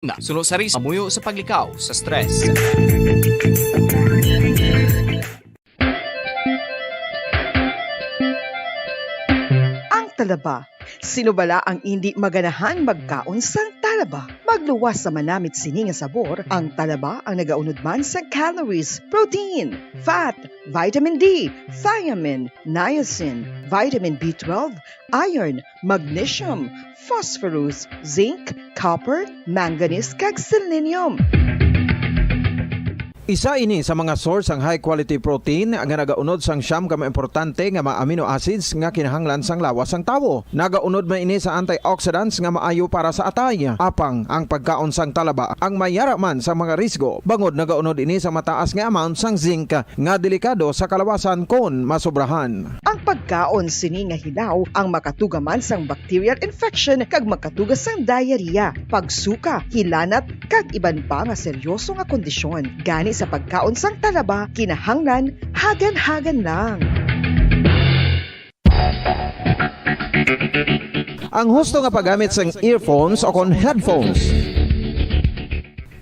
na suno sa risk mamuyo sa paglikaw sa stress. Ang talaba. Sino bala ang hindi maganahan magkaon sang talaba? Magluwas sa manamit sini nga sabor, ang talaba ang nagaunod man sa calories, protein, fat, vitamin D, thiamine, niacin, vitamin B12, iron, magnesium, phosphorus, zinc, copper, manganese kag selenium. Isa ini sa mga source ang high quality protein nga nagaunod sang siyam ka importante nga mga amino acids nga kinahanglan sang lawas sang tawo. Nagaunod man ini sa antioxidants nga maayo para sa atay. Apang ang pagkaon sang talaba ang mayara man sa mga risgo. Bangod nagaunod ini sa mataas nga amount sang zinc nga delikado sa kalawasan kon masobrahan. Ang pagkaon sini nga hilaw ang makatugaman sang bacterial infection kag makatugas sang diarrhea, pagsuka, hilanat kag iban pa nga seryoso nga kondisyon. Gani sa pagkaon sang talaba, kinahanglan hagan-hagan lang. Ang husto nga paggamit sang earphones o kon headphones.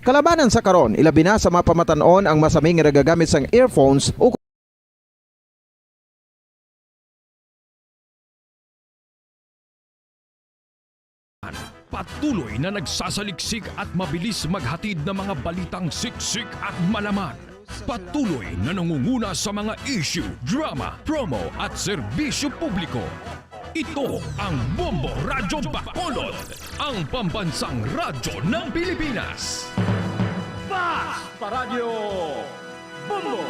Kalabanan sa karon, ilabi na sa mapamatanon ang masaming nga nagagamit sang earphones o patuloy na nagsasaliksik at mabilis maghatid ng mga balitang siksik at malaman. Patuloy na nangunguna sa mga issue, drama, promo at serbisyo publiko. Ito ang Bombo Radyo Bacolod, ang pambansang radyo ng Pilipinas. Basta Radio Bombo!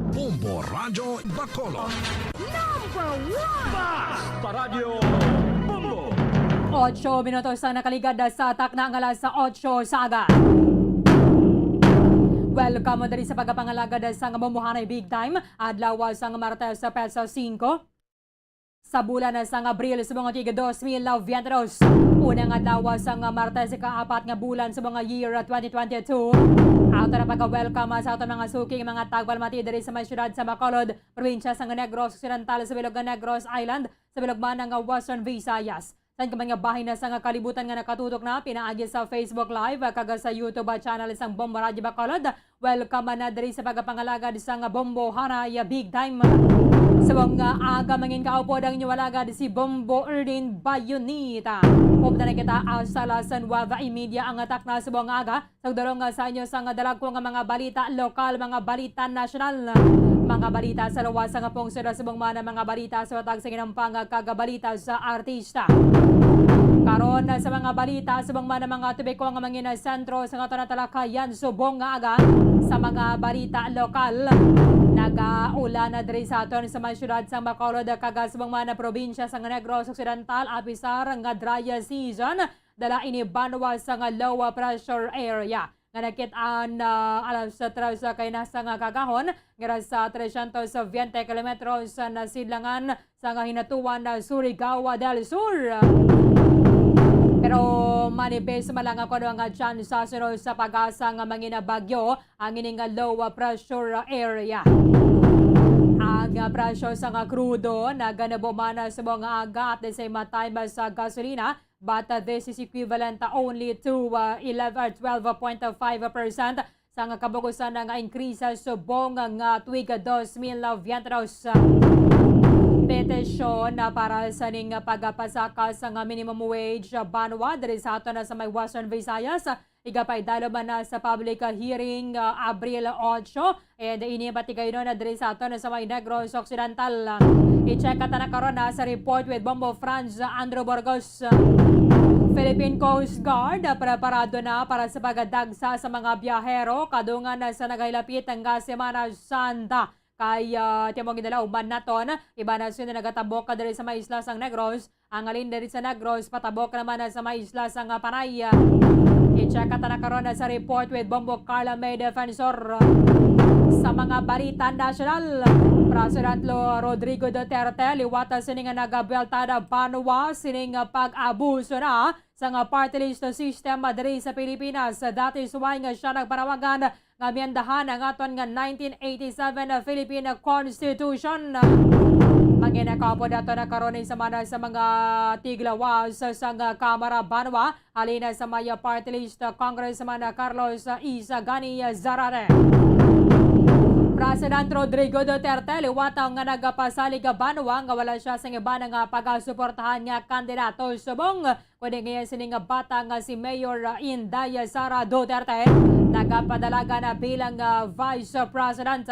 Bombo Radyo Bacolod. Number 1! Basta Radio Bombo! 8 minutos ang nakaligad sa atak na ang alas sa 8 sa aga. Welcome dari sa pagkapangalagad sa Bombohanay Big Time. Adlaw sa Martes sa Pesa 5. Sa bulan sa Abril sa mga tiga 2022. Unang adlaw sa Martes ka-4 nga bulan sa mga year 2022. Auto na pagka-welcome sa ato mga suking mga tagbalmati dari sa may syudad sa Bacolod, probinsya sa Negros Occidental sa bilog ng Negros Island, sa bilog man ng Western Visayas. Saan ka mga bahay na sa kalibutan nga nakatutok na, pinaagi sa Facebook Live, kaga sa YouTube channel isang Bombo Radyo Bacolod. Welcome na diri sa pagkapangalagad sa Bombohanay Big Time. Sa mga aga mangin kaupod ang inyong si Bombo Erdin Bayonita. Upda na kita asala sa Nueva Media ang atak na sa mga aga. Sagdarong sa inyo sa dalag ko nga mga balita lokal, mga balita nasyonal. Mga balita sa luwas nga pong sila sa mga mga balita sa watag sa ginampang kagabalita sa artista. Karon sa mga balita sa mga tubiko nga mangin sentro sa nga talakayan subong nga aga sa mga balita lokal. Nag-ulan na diri sa aton sa mga syudad sa Bacolod kaga sa mga probinsya sa Negros Occidental apisar nga dry season dala ini banwa sa nga low pressure area. Nga nakitaan alas sa sa kay nasa nga kagahon nga sa 320 kilometros sa nasidlangan sa nga hinatuan na Surigao del Sur. Pero manifest malang ako nga chance sa sunod sa pag-asa nga mangina bagyo ang ining low pressure area. Ang presyo sa nga krudo naganabo man sa mga aga at the same time sa gasolina, but this is equivalent only to 12.5% sa nga kabugusan nga increase sa subong nga tuig 2023. Petisyon na para sa ning pagpasaka sa nga minimum wage banwa diri sa ato na sa may Western Visayas. Igapay dalo man na sa public hearing Abril 8 and inibati kayo na diri sa ato na sa may Negros Occidental. I-check na karon na sa report with Bombo Franz Andrew Burgos. Philippine Coast Guard preparado na para sa pagdagsa sa mga biyahero kadungan na sa nagailapit ang Semana Santa. Kay tiyamong ginala uban naton, iba na sila nagatabok ka diri sa may isla sang Negros. Ang alin diri sa Negros, patabok naman na sa may isla sang Panay. I-check na karon na sa report with Bombo Carla May Defensor. Sa mga balita nasyonal, President Rodrigo Duterte liwata sining nagabeltada banwa sining pag-abuso na sa nga party list system diri sa Pilipinas. That is why nga siya nagpanawagan nga miyandahan ang aton nga 1987 Philippine Constitution. Manginakapo dato na karon sa mana sa mga tiglawas sa nga Kamara Banwa halina sa maya party list Congressman Carlos Isagani Zarate. President Rodrigo Duterte liwataw nga nagapasalig ka Banwa nga wala siya sa iba nga pagasuportahan nga kandidato subong kundi ngayon sining bata nga si Mayor Inday Sara Duterte nagapadalaga na bilang Vice President.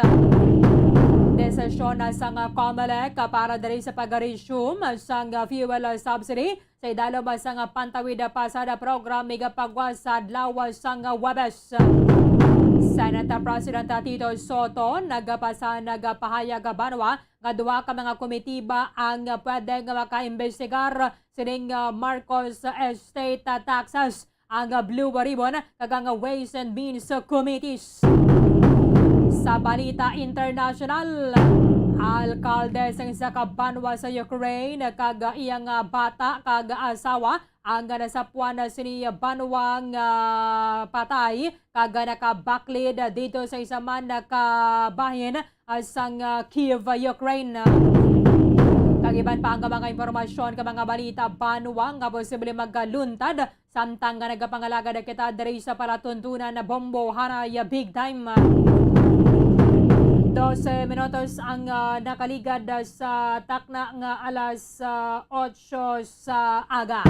Desisyon na sa COMELEC para diri sa pag-resume sa fuel subsidy sa idalo ba sa pantawid pasada program migapagwas sa adlaw sa Webes. Senate President Tito Soto nagapahayag Banwa nga duha ka mga komitiba ang pwede nga makaimbestigar sining Marcos Estate taxes ang Blue Ribbon kagang Ways and Means Committees. Sa balita international, alkalde sa Banwa sa Ukraine kag iyang bata kag asawa ang nasapuan na sini Banwang patay kag nakabaklid dito sa isa man nakabahin sang Kiev, Ukraine. Kagiban pa ang mga impormasyon ka mga balita Banwang nga posible magluntad samtang nga nagapangalaga na kita diri sa palatuntunan na bombo hanay big time. 12 minutos ang nakaligad sa takna nga alas 8 sa aga.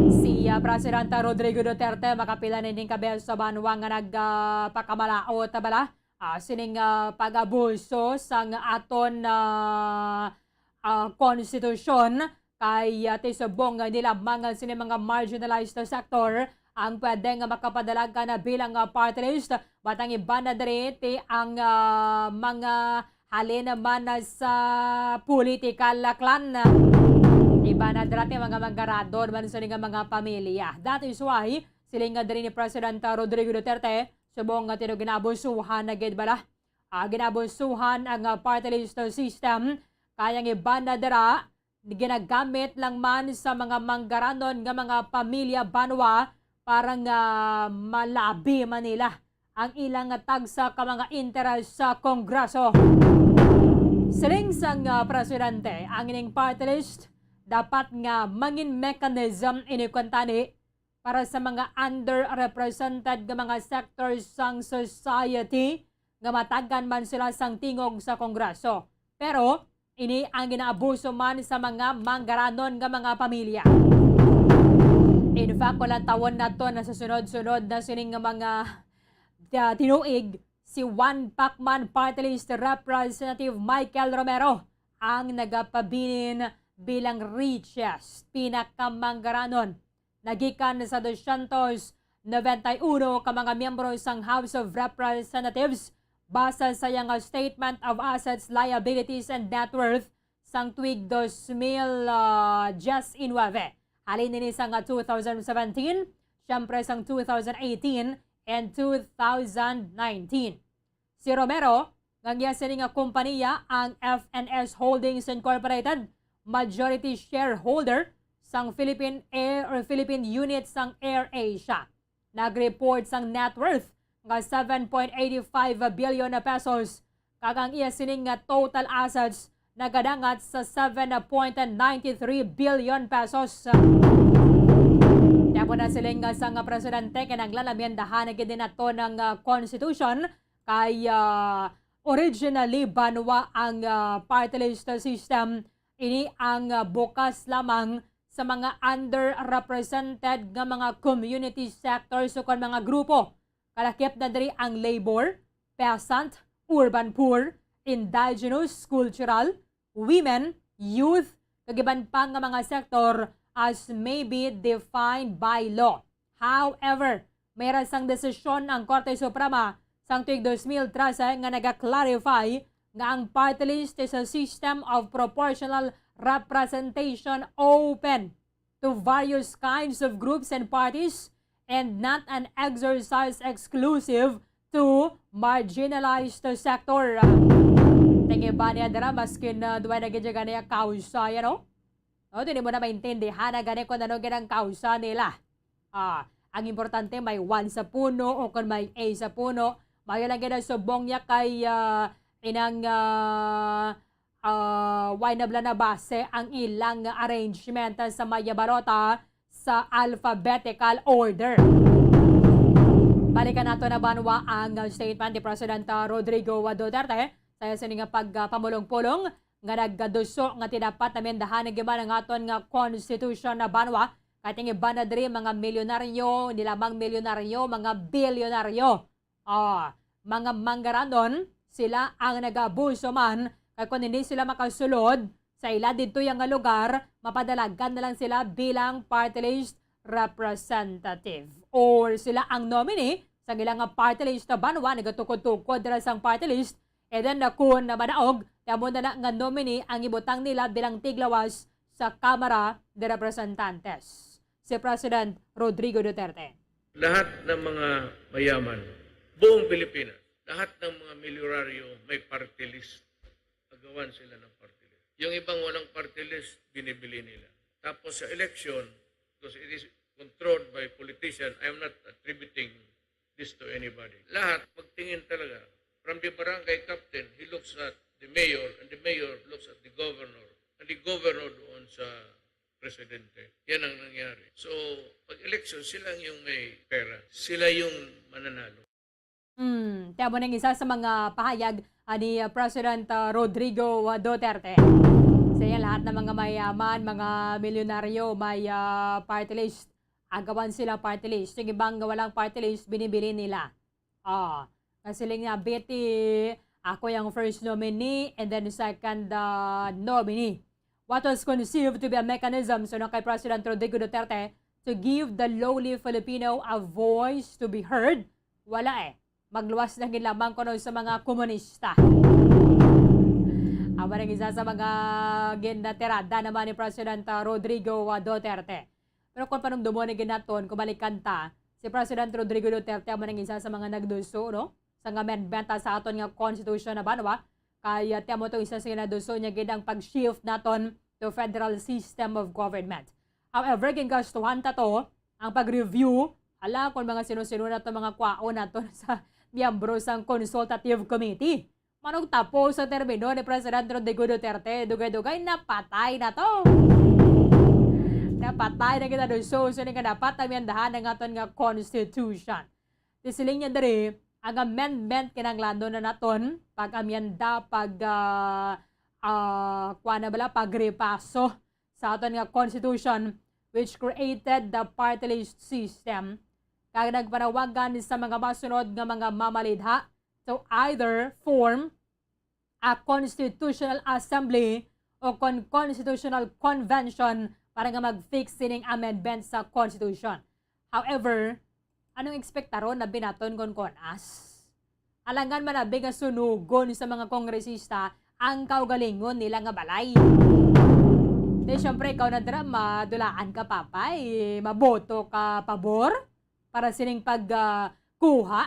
Si Presidente Rodrigo Duterte makapila na din kabel sa Banwa nga nagpakamalaot bala sining pag-abuso sa aton konstitusyon kay tisubong nila mga sining mga marginalized sector ang pwede nga makapadalaga na bilang party list. Batang iba na direte ang mga halin naman sa political clan. Iba na direte mga manggarador man sa mga pamilya. That is why siling nga diri ni President Rodrigo Duterte subong nga ginabusuhan na gid bala. Ginabusuhan ang party list system kayang iba na dira ginagamit lang man sa mga manggaranon nga mga pamilya Banwa parang malabi Manila ang ilang tagsa ka mga interes sa Kongreso. Siling sang presidente, ang ining party list dapat nga mangin mechanism inikuntani para sa mga underrepresented nga mga sectors sang society nga matagan man sila sang tingog sa Kongreso. Pero ini ang ginaabuso man sa mga manggaranon nga mga pamilya. In fact, walang tawon na to na sa sunod-sunod na sining mga tinuig si Juan Pacman Party List Representative Michael Romero ang nagapabilin bilang richest pinakamanggaranon. Nagikan sa 291 ka mga miyembro sang House of Representatives basa sa iyang Statement of Assets, Liabilities and Net Worth sang tuig 2019. Halin nini sang 2017, siyempre sang 2018 and 2019. Si Romero, ngangya sining kumpanya ang FNS Holdings Incorporated, majority shareholder sang Philippine Air or Philippine Unit sang Air Asia. Nag-report sang net worth nga 7.85 billion na pesos. Kagang iya sining total assets nagadangat sa 7.93 billion pesos. Dapo na siling sang presidente kinanglalamiandahan na gid nato ng constitution kay originally Banwa ang party list system. Ini ang bukas lamang sa mga underrepresented nga mga community sectors o mga grupo. Kalakip na diri ang labor, peasant, urban poor, indigenous, cultural, women, youth, kagiban pa nga mga sektor as may be defined by law. However, mayroon sang desisyon ang Korte Suprema sang tuig 2013 nga naga-clarify nga ang party list is a system of proportional representation open to various kinds of groups and parties and not an exercise exclusive to marginalized sector. Tingi ba niya dara maskin duwa na gidya niya kausa, No, hindi mo na maintindihan na gani kung ano ganang kausa nila. Ang importante may 1 sa puno o kung may A sa puno. Mayo lang ganang subong niya kay inang winable na base ang ilang arrangement sa Maya Barota sa alphabetical order. Balikan nato na banwa ang statement ni President Rodrigo Duterte sa sining pagpamulong-pulong nga naggaduso nga tinapat na mendahan ng giman ng aton nga constitution na banwa kating iba na diri mga milyonaryo, nilamang milyonaryo, mga bilyonaryo. Mga manggaranon, sila ang nag-abuso man kaya kung hindi sila makasulod sa ila dito yung lugar, mapadalagan na lang sila bilang party list representative. Or sila ang nominee sa ilang party list na banwa, nagatukod-tukod na sang party list, and then kung na manaog, tamo na nga nominee ang ibutang nila bilang tiglawas sa Kamara de Representantes. Si President Rodrigo Duterte. Lahat ng mga mayaman, buong Pilipinas, lahat ng mga milyonaryo may party list. Pagawan sila ng party list. Yung ibang walang party list, binibili nila. Tapos sa election, because it is controlled by politicians, I am not attributing this to anybody. Lahat, magtingin talaga. From the barangay captain, he looks at the mayor, and the mayor looks at the governor, and the governor doon sa presidente. Yan ang nangyari. So, pag-election, sila yung may pera. Sila yung mananalo. Tiyabo ng isa sa mga pahayag ni President Rodrigo Duterte. Sa yan, lahat ng mga mayaman, mga milyonaryo, may party list. Agawan sila party list. Yung ibang walang party list, binibili nila. Kasi lang nga, Betty, ako yung first nominee and then second nominee. What was conceived to be a mechanism so kay President Rodrigo Duterte to give the lowly Filipino a voice to be heard? Wala magluwas na lamang ko sa mga komunista. Awan ang isa sa mga ginatirada naman ni President Rodrigo Duterte. Pero kung panumdumo ni ginaton, kumalikan ta, si President Rodrigo Duterte awan ang isa sa mga nagduso, no? Sa amendment sa aton nga constitution na banwa, kaya tiyamo itong isa sa ginaduso niya ginang pag-shift naton to federal system of government. However, gingastuhan ta to, ang pag-review, kung mga sino-sino na to mga kwao na to sa miyembro sang Consultative Committee. Manong tapos sa termino ni President Rodrigo Duterte, dugay-dugay, napatay na to. Napatay na kita doon. So nga dapat amiyandahan ng aton nga Constitution. Tisiling niya dari, ang amendment kinanglando na naton, pag-amyanda, pagrepaso sa aton nga Constitution, which created the party list system, kag nagpanawagan sa mga masunod nga mga mamalidha to either form a constitutional assembly o constitutional convention para nga mag-fix sining amendment sa constitution. However, anong ekspektaron na binaton kon as? Alangan manabi nga sunugon sa mga kongresista ang kaugalingon nila nga balay. Di syempre ikaw na drama, dulaan ka papay, maboto ka pabor para sining pagkuha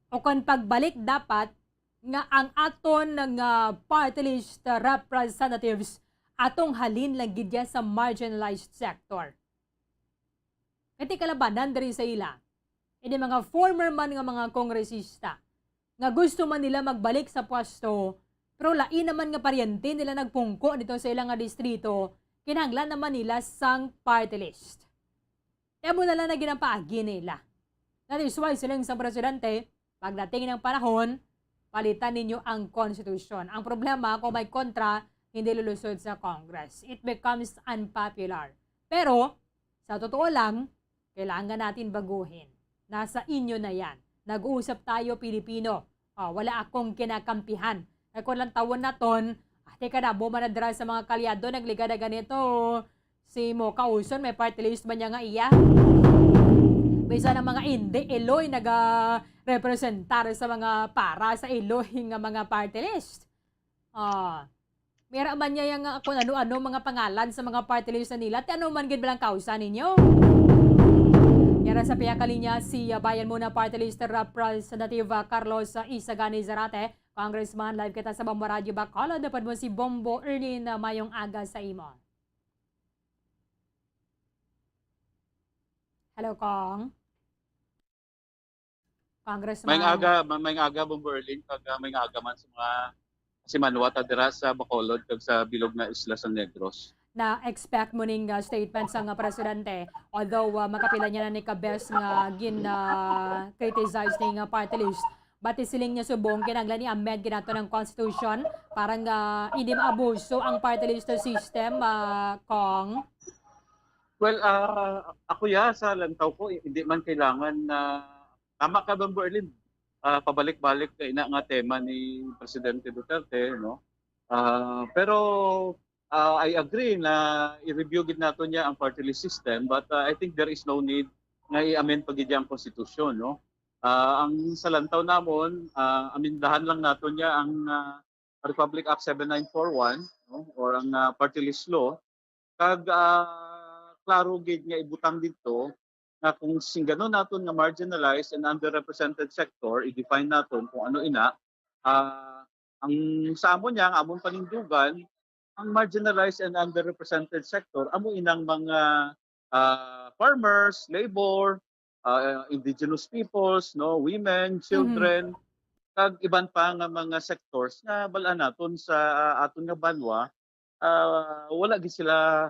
o kung pagbalik dapat nga ang aton ng party list representatives atong halin lang gidya sa marginalized sector. Kati kalabanan diri sa ila, hindi mga former man nga mga kongresista nga gusto man nila magbalik sa pwesto pero lain naman nga paryente nila nagpungko dito sa ilang nga distrito, kinahanglan naman nila sang party list. Kaya mo na lang na ginapaagi nila. That is why silang isang presidente, pagdating ng panahon, palitan ninyo ang constitution. Ang problema, kung may kontra, hindi lulusod sa Congress. It becomes unpopular. Pero, sa totoo lang, kailangan natin baguhin. Nasa inyo na yan. Nag-uusap tayo, Pilipino. Wala akong kinakampihan. Kung lang tawon na ton, teka na, bumanadra sa mga kalyado, nagligada ganito. Si Mo Kauson, may party list ba niya nga iya? Bisa ng mga hindi, Eloy nag-representar sa mga para sa Eloy nga mga party list. Mira man niya yung kung ano-ano mga pangalan sa mga party list na nila, ano man gid balang kausa ninyo. Yara sa piyakalinya si Bayan Muna Party List Representative Carlos Isagani Zarate, Congressman, live kita sa Bombo Radio Bacolod. Dapat mo si Bombo Ernie na mayong aga sa imo. Hello, Kong. Congressman. May aga Bong Berlin kag may aga man sa mga si Manwa ta dira sa Bacolod kag sa bilog na Isla San Negros. Na-expect mo ning statement sa nga presidente, although makapila niya na ni Kabes nga criticize ning party list, bati siling niya subong kinanglan ni amend ginato ng constitution parang hindi maabuso ang party list system, Kong. Well, ako sa lantaw ko hindi man kailangan na tama ka Bong Berlin. Pabalik-balik ka ina nga tema ni Presidente Duterte, no? Pero I agree na i-review gid nato niya ang party list system, but I think there is no need nga i-amend pagid ang konstitusyon, no? Ang sa lantaw namon, amindahan lang nato niya ang Republic Act 7941, no? Or ang party list law, kag klaro gid nga ibutang dito na kung singgano naton nga marginalized and underrepresented sector, i-define naton kung ano ina, ang sa amon niya, ang amon panindugan, ang marginalized and underrepresented sector, amo inang mga farmers, labor, indigenous peoples, no, women, children, kag iban pa nga mga sectors nga balaan naton sa aton nga banwa, wala gid sila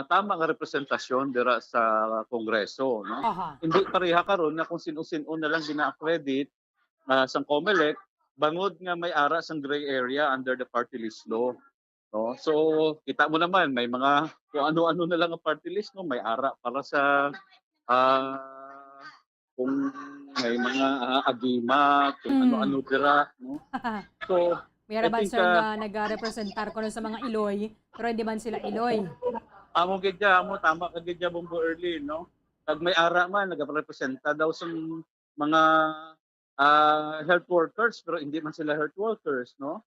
tama nga representasyon dira sa Kongreso, no? Hindi pareha karon na kung sino-sino na lang gina-accredit sa COMELEC bangod nga may ara sang gray area under the party list law. No? So, kita mo naman, may mga kung ano-ano na lang ang party list, no? May ara para sa kung may mga agima, kung ano-ano dira. No? So, Mayroon ba sir na nag-representar ko sa mga Iloy, pero hindi man sila Iloy? Amo gidya, tama ka gidya Bong Berlin, no? Pag may ara man, nag-representa daw sa mga health workers, pero hindi man sila health workers, no?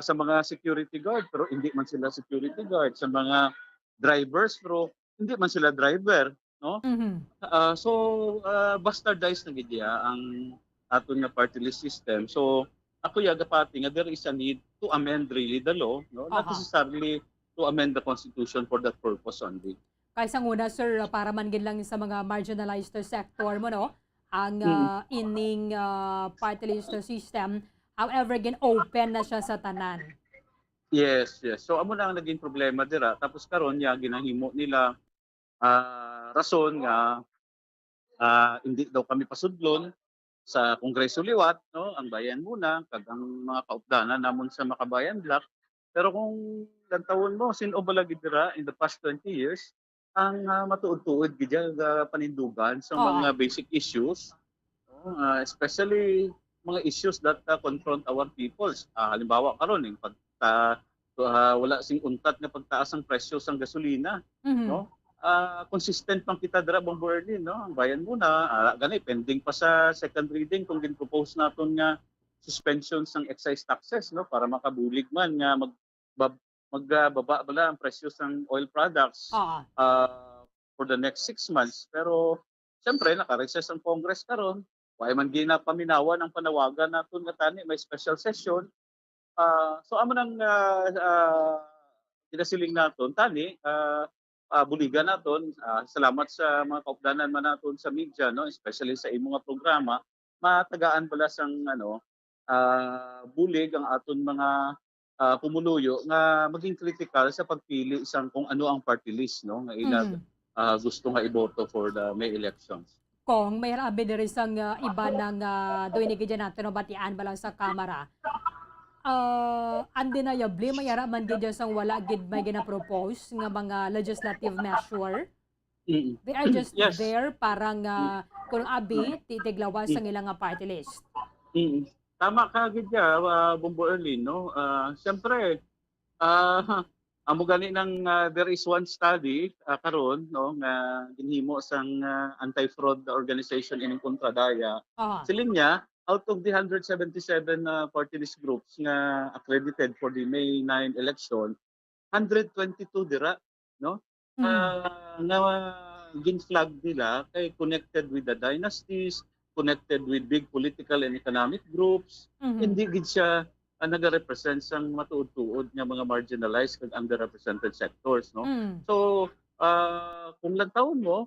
Sa mga security guard, pero hindi man sila security guard. Sa mga drivers, pero hindi man sila driver, no? So, bastardized na gidya ang aton nga party list system. So, ako pati nga there is a need to amend really the law, no? Not necessarily to amend the constitution for that purpose only. Kaysa nguna sir, para man gid lang sa mga marginalized sector mo, no? Ang ining party list system, however, open na siya sa tanan. Yes. So amo na ang naging problema dira. Tapos karon ginahimo nila rason nga hindi daw kami pasudlon sa Kongreso liwat, no? Ang bayan muna kag ang mga kaupdanan namon sa Makabayan Block. Pero kung lantawon mo sino balagi dira in the past 20 years ang matuod-tuod gid panindugan sa mga basic issues, no? Especially mga issues that confront our peoples. Halimbawa karon ning wala sing untat nga pagtaas ang presyo sang gasolina, no? Consistent man kita dira Bong Berlin, no? Ang bayan muna gani pending pa sa second reading kung gin-propose naton nga suspension sang excise taxes, no, para makabulig man nga magbaba bala ang presyo sang oil products for the next 6 months. Pero siyempre naka-recess ang Congress karon. Why man ginapaminawan ang panawagan naton nga tani may special session. So amo nang pinasiling naton tani buligan naton. Salamat sa mga kaupdanan man naton sa media, no, especially sa imong nga programa, matagaan bala sang bulig ang aton mga pumuluyo nga maging critical sa pagpili isang kung ano ang party list, no, nga ila gusto nga iboto for the May elections. Kung may rabi diri sang iba ng doinig gid natin no batian bala sa kamera. Undeniably mayara man gid sang wala gid may gina-propose nga mga legislative measure. They are just there parang kung abi titiglawas sang ilang party list. Tama ka gid Bong Berlin, no? Siyempre, amo gani nang there is one study karon, no, nga ginhimo sang anti-fraud organization in Contradaya. Siling niya, out of the 177 party list groups nga accredited for the May 9 election, 122 dira, no? Nga gin-flag nila kay connected with the dynasties, connected with big political and economic groups. Hindi gid siya nag-represent sang matuod-tuod nga mga marginalized kag underrepresented sectors, no? So Kung lantawon mo,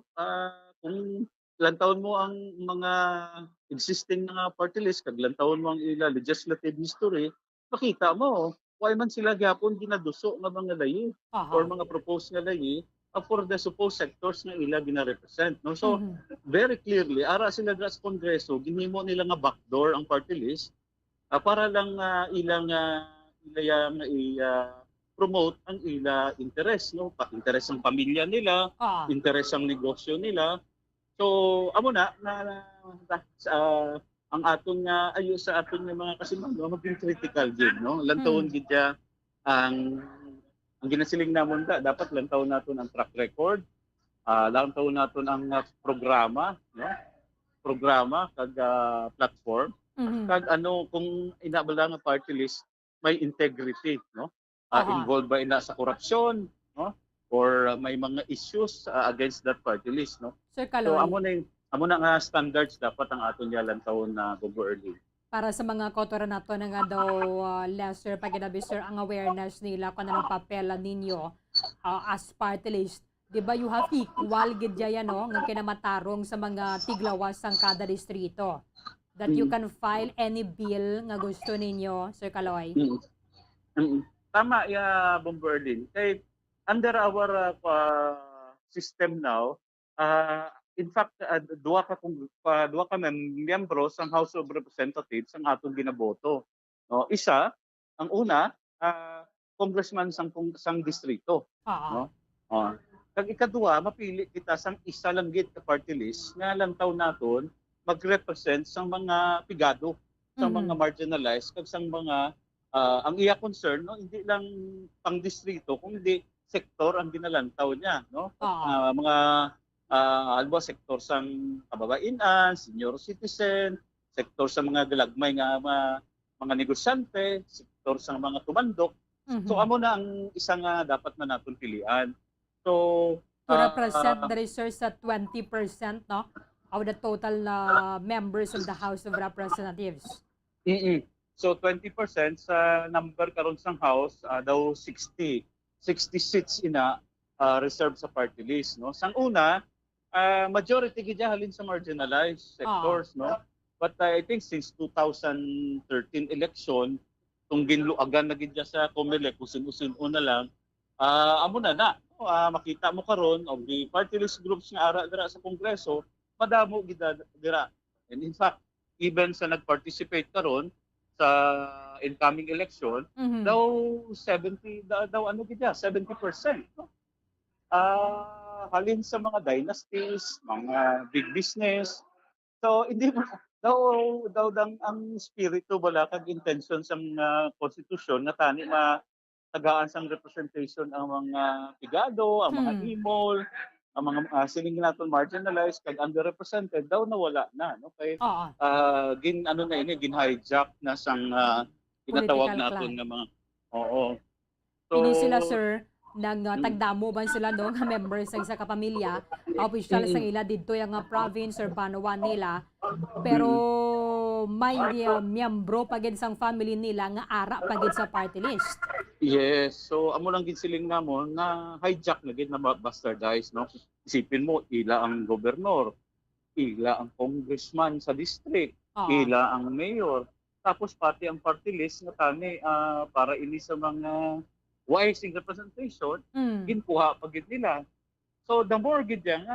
kung lantawon mo ang mga existing nga party list, kag lantawon mo ang ila legislative history, makita mo why man sila gyapon ginaduso nga mga layi or Aha. mga proposed nga layi for the supposed sectors nga ila gina-represent, no? So Mhm. very clearly ara sila dra sa Kongreso ginhimo nila nga backdoor ang party list, para lang ilang ilayang promote ang ila interes, no? Interes ng pamilya nila, Oo. interes ang negosyo nila. So amo ang aton nga ayo sa aton nga mga kasimano maging critical gid, no? Lantawon Hmm. gid ya ang ginasiling namon dapat lantawon naton ang track record, lantawon naton ang programa, no? Programa kag platform. Mhm. Kag ano kung inabala nga party list may integrity, no? Aha. Involved ba ina sa korupsyon, no? Or may mga issues against that party list, no? Sir So Kaloy, amo na nga standards dapat ang aton yalan taon na Gobo early. para sa mga kotora nato na nga daw lesser paginabi sir ang awareness nila kung anong papel ninyo as party list. Di ba you have equal gid ya no nga kinamatarong sa mga tiglawas sang kada distrito that you Mm. can file any bill nga gusto ninyo, Sir Kaloy. Mm. Mm. Tama ya Bombo Erlin. Kay under our system now, in fact duwa ka miyembro sang House of Representatives ang atong ginaboto. No, isa ang una congressman sang distrito, Oo. no? Oh. Kag ikaduha mapili kita sang isa lang gid ka party list nga lantaw naton mag-represent sang mga pigado, sang mga Mhm. marginalized kag sang mga ang iya concern, no, hindi lang pang distrito kundi sektor ang ginalantaw niya, no? Oo. Mga halimbawa sektor sang kababaihan, senior citizen, sektor sa mga galagmay nga mga negosyante, sektor sa mga tumandok. So Mhm. amo na ang isa nga dapat na naton pilian. So To represent ah, the research sa 20% no of the total members of the House of Representatives. mm. So 20% sa number karon sang house daw 60 seats ina reserved sa party list, no. Sang una majority gid halin sa marginalized Oo. sectors, no. But I think since 2013 election tung ginluagan na gid siya sa COMELEC usun-usun na lang amo na no, makita mo karon of the party list groups nga ara dira sa Kongreso madamo gid dira. And in fact even sa nag-participate karon sa incoming election Mhm. daw 70 daw ano gid 70%, no? Halin sa mga dynasties, mga big business. So hindi mo daw dang ang spirito bala kag intention sa konstitusyon na tani tagaan sang representation ang mga pigado, ang mga Hmm. imol, ang mga siling naton marginalized kag underrepresented daw nawala na, no? Kay Oo. ano na ini gin-hijack na sang tinatawag Political naton clan. nga mga oo. So Ini sila sir mm, tagdamo ban sila no nga members sa isa ka pamilya, opisyal sa mm, ila didto yung nga province or panuan nila. Pero mm. may miyembro pagid sang family nila nga ara pagid sa party list. Yes. So amo lang gid siling namon na hijack na gid na bastardize, no? Isipin mo ila ang gobernador, ila ang congressman sa district, Oo. ila ang mayor, tapos pati ang party list nga tani para ini sa mga wise representation Mm. ginkuha pa gid nila. So the more gid yan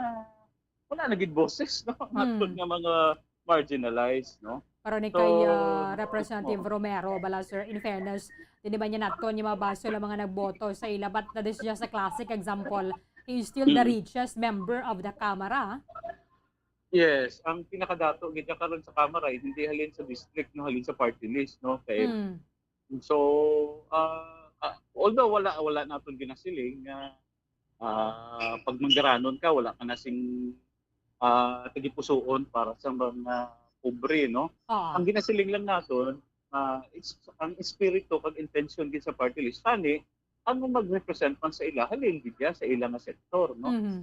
wala na gid boses, no? Ang aton Mm. nga mga marginalized, no? Pero ni So kay Representative oo. Romero bala sir, in fairness, di ba niya nato niya mabaso lang mga nagboto sa ila, but that is just a classic example. He is still the Mm. richest member of the Kamara. Yes, ang pinakadato gid niya karon sa Kamara hindi halin sa district, no, halin sa party list, no? Kay Mm. so although wala naton ginasiling nga pag manggaranon ka wala ka na sing tagipusoon para sa mga pobre, no? Oo. Ang ginasiling lang naton ang espiritu kag intention gid sa party list ani ang mag-represent man sa ila halin gid ya sa ila nga sektor, no? Mhm.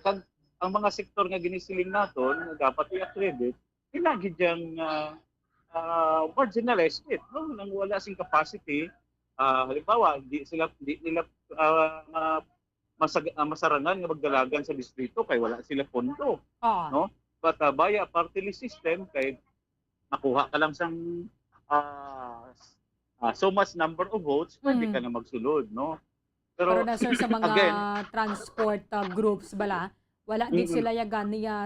Kag ang mga sektor nga ginisiling naton nga dapat i-accredit ila gid yang marginalized gid, no? Nang wala sing capacity halimbawa hindi nila masarangan nga magdalagan sa distrito kay wala sila pondo. Oo. No? But via party list system, kay nakuha ka lang sang so much number of votes, pwede ka na magsulod. No? Pero na sir sa mga again, transport groups bala, wala din sila yagan niya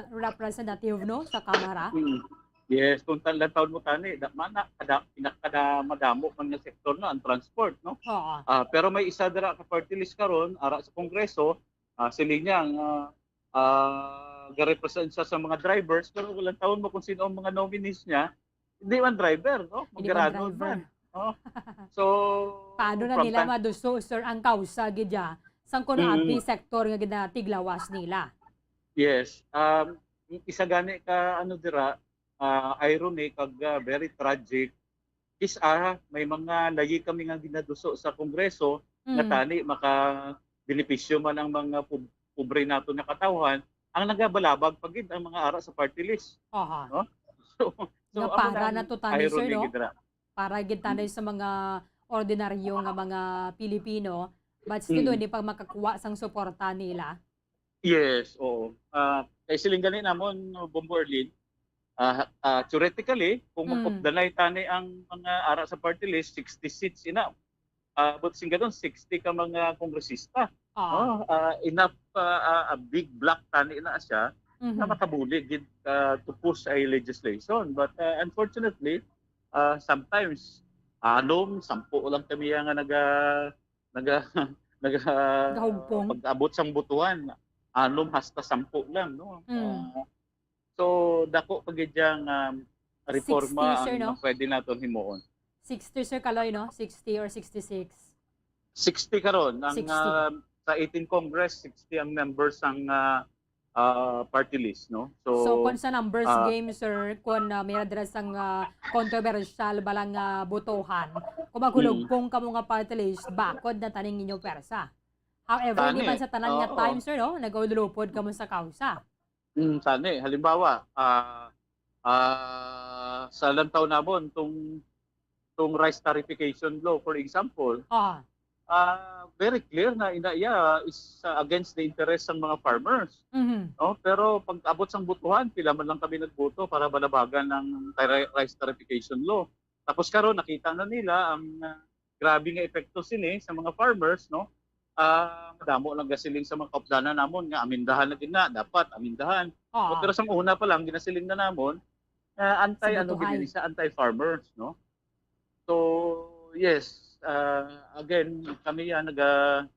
representative no sa Kamara. yes, kung taon mo tani, pinakada madamo man nga sektor no ang transport, no. Oo. Pero may isa dira ka party list karon ara sa Kongreso, sila niya ga-represent siya sa mga drivers, pero walang taon mo kung sino ang mga nominees niya. Hindi man driver, no? Hindi man Maggarano driver. man. No? So Paano na from nila time- maduso sir ang kausa gidya sang kuno abdi sektor nga ginatiglawas nila. Yes. Isa gani ka ano dira, irony kag very tragic is may mga layi kami nga ginaduso sa Kongreso nga tani maka benepisyo man ang mga pobre nato nga katawhan ang nagabalabag pagid ang mga ara sa party list. Aha. No? So Nga amo para ang na to tani sir irony no. gid dira. Para gid tanay sa mga ordinaryo nga mga Pilipino, but still hindi pa makakuha sang suporta nila. Yes, oo. Kay siling gani namon Bombo Erlin, theoretically kung magpapdanay tani ang mga ara sa party list 60 seats enough. But sing gadon 60 ka mga kongresista. Enough a big block tani na siya na makabulig gid to push a legislation. But unfortunately, sometimes sampu lang kami nga Gahugpong. pag-abot sang butuhan. Hasta 10 lang, no? So dako pagid yang reforma 60, sir, no? ang pwede naton himuon. 60 sir Kaloy no? 60 or 66? 60 karon ang 60. sa 18 Congress 60 ang members ang party list, no? So kung sa numbers ah, game sir, kung may adres ang controversial balang botohan, kung maghulugpong ka mo nga party list, bakod na taning inyo persa. However, hindi Tani. man sa tanan nga Oo. time sir no, nagulupod ka mo sa kausa. Tani, halimbawa, sa lantaw namon tong rice tarification law for example, very clear na inaiya is against the interest ng mga farmers. No? Pero pag abot sang butuhan, pila man lang kami nagboto para balabagan ng rice tarification law. Tapos karon nakita na nila ang grabe nga epekto sini sa mga farmers, no? Madamo lang gasiling sa mga kaupdanan namon nga amindahan na gid na, dapat amindahan. Pero sang una pa lang ginasiling na namon Butuhan. anti-farmers, no? So, yes, again, kami yan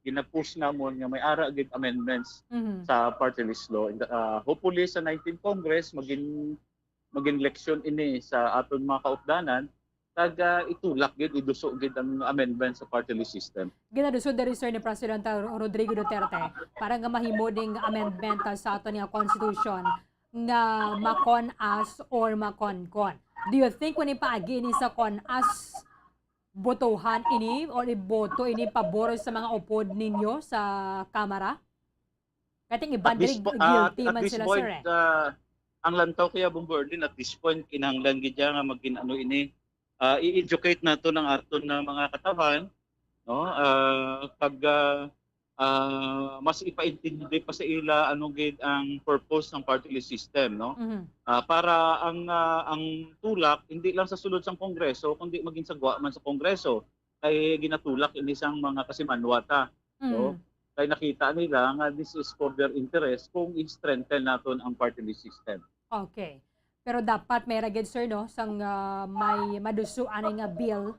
ginapush namon nga may ara gid amendments sa party list law. Hopefully sa 19th Congress maging leksyon ini sa aton mga kaupdanan kag itulak gid iduso gid ang amendment sa party list system. Ginadusod diri sir ni President Rodrigo Duterte para nga mahimo ding amendment sa ato nga constitution nga makon-as or makon-kon. Do you think when ipaagi ni sa kon-as botohan ini or iboto ini pabor sa mga upod ninyo sa Kamara? Kating iban diri guilty man sila sir eh. Ang lantaw kaya Bombo Erlin at this point kinahanglan gid nga magin-ano ini i-educate nato ng aton na mga katawan, no? Pag mas ipaintindi pa sa ila ano gid ang purpose ng party list system, no? Para ang tulak hindi lang sa sulod sang Kongreso kundi maging sagwa man sa Kongreso kay ginatulak ini sang mga kasimanwata, no? Kay nakita nila nga this is for their interest kung i-strengthen naton ang party list system. Okay. Pero dapat may ragid sir no sang may madusuan nga bill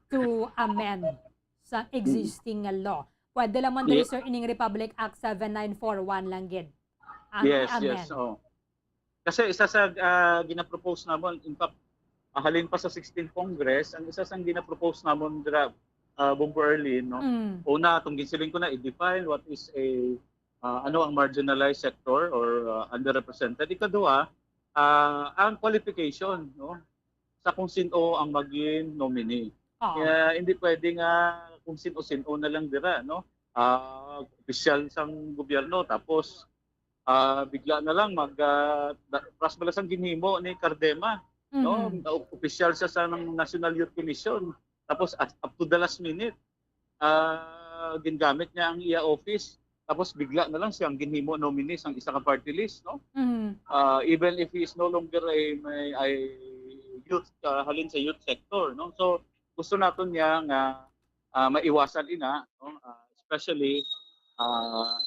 to amend sa existing nga law. Pwede lang man diri sir ining Republic Act 7941 lang gid. Yes. Amend. Kasi isa sa ginapropose namon, in fact, halin pa sa 16th Congress, ang isa sa ginapropose namon dira Bombo Erlin, no? Una, itong ginsiling ko na i-define what is ano ang marginalized sector or underrepresented. Ikaduha, ang qualification, no? Sa kung sino ang maging nominee. Kaya hindi pwede nga kung sino-sino na lang dira, no? Opisyal sang gobyerno tapos bigla na lang pras ang ginhimo ni Cardema, no? Opisyal siya sa ng National Youth Commission tapos up to the last minute gingamit niya ang iya office tapos bigla na lang siyang ginhimo nominee sang isa ka party list, no? Mhm. Even if he is no longer a youth, halin sa youth sector, no? So gusto naton niya nga maiwasan ina, no? Especially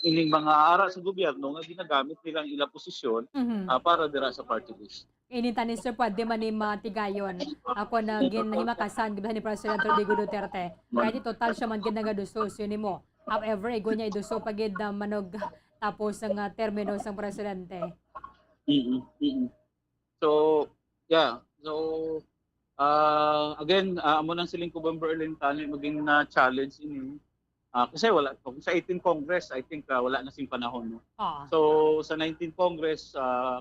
ining mga ara sa gobyerno nga ginagamit nilang ilang posisyon Mhm. para dira sa party list. Inintani sir pwede man ni matigayon. Ako na ginahimakasan gibhan ni President Rodrigo Duterte. Kahit total siya man ginagadusos yun mo. However, igo niya iduso pagid na manog tapos ang termino sang presidente. So, yeah. So, again, amo nang siling ko Berlin tani maging challenge ini. Kasi wala kung sa 18 Congress, I think wala na sing panahon, no. Ah. So sa 19 Congress,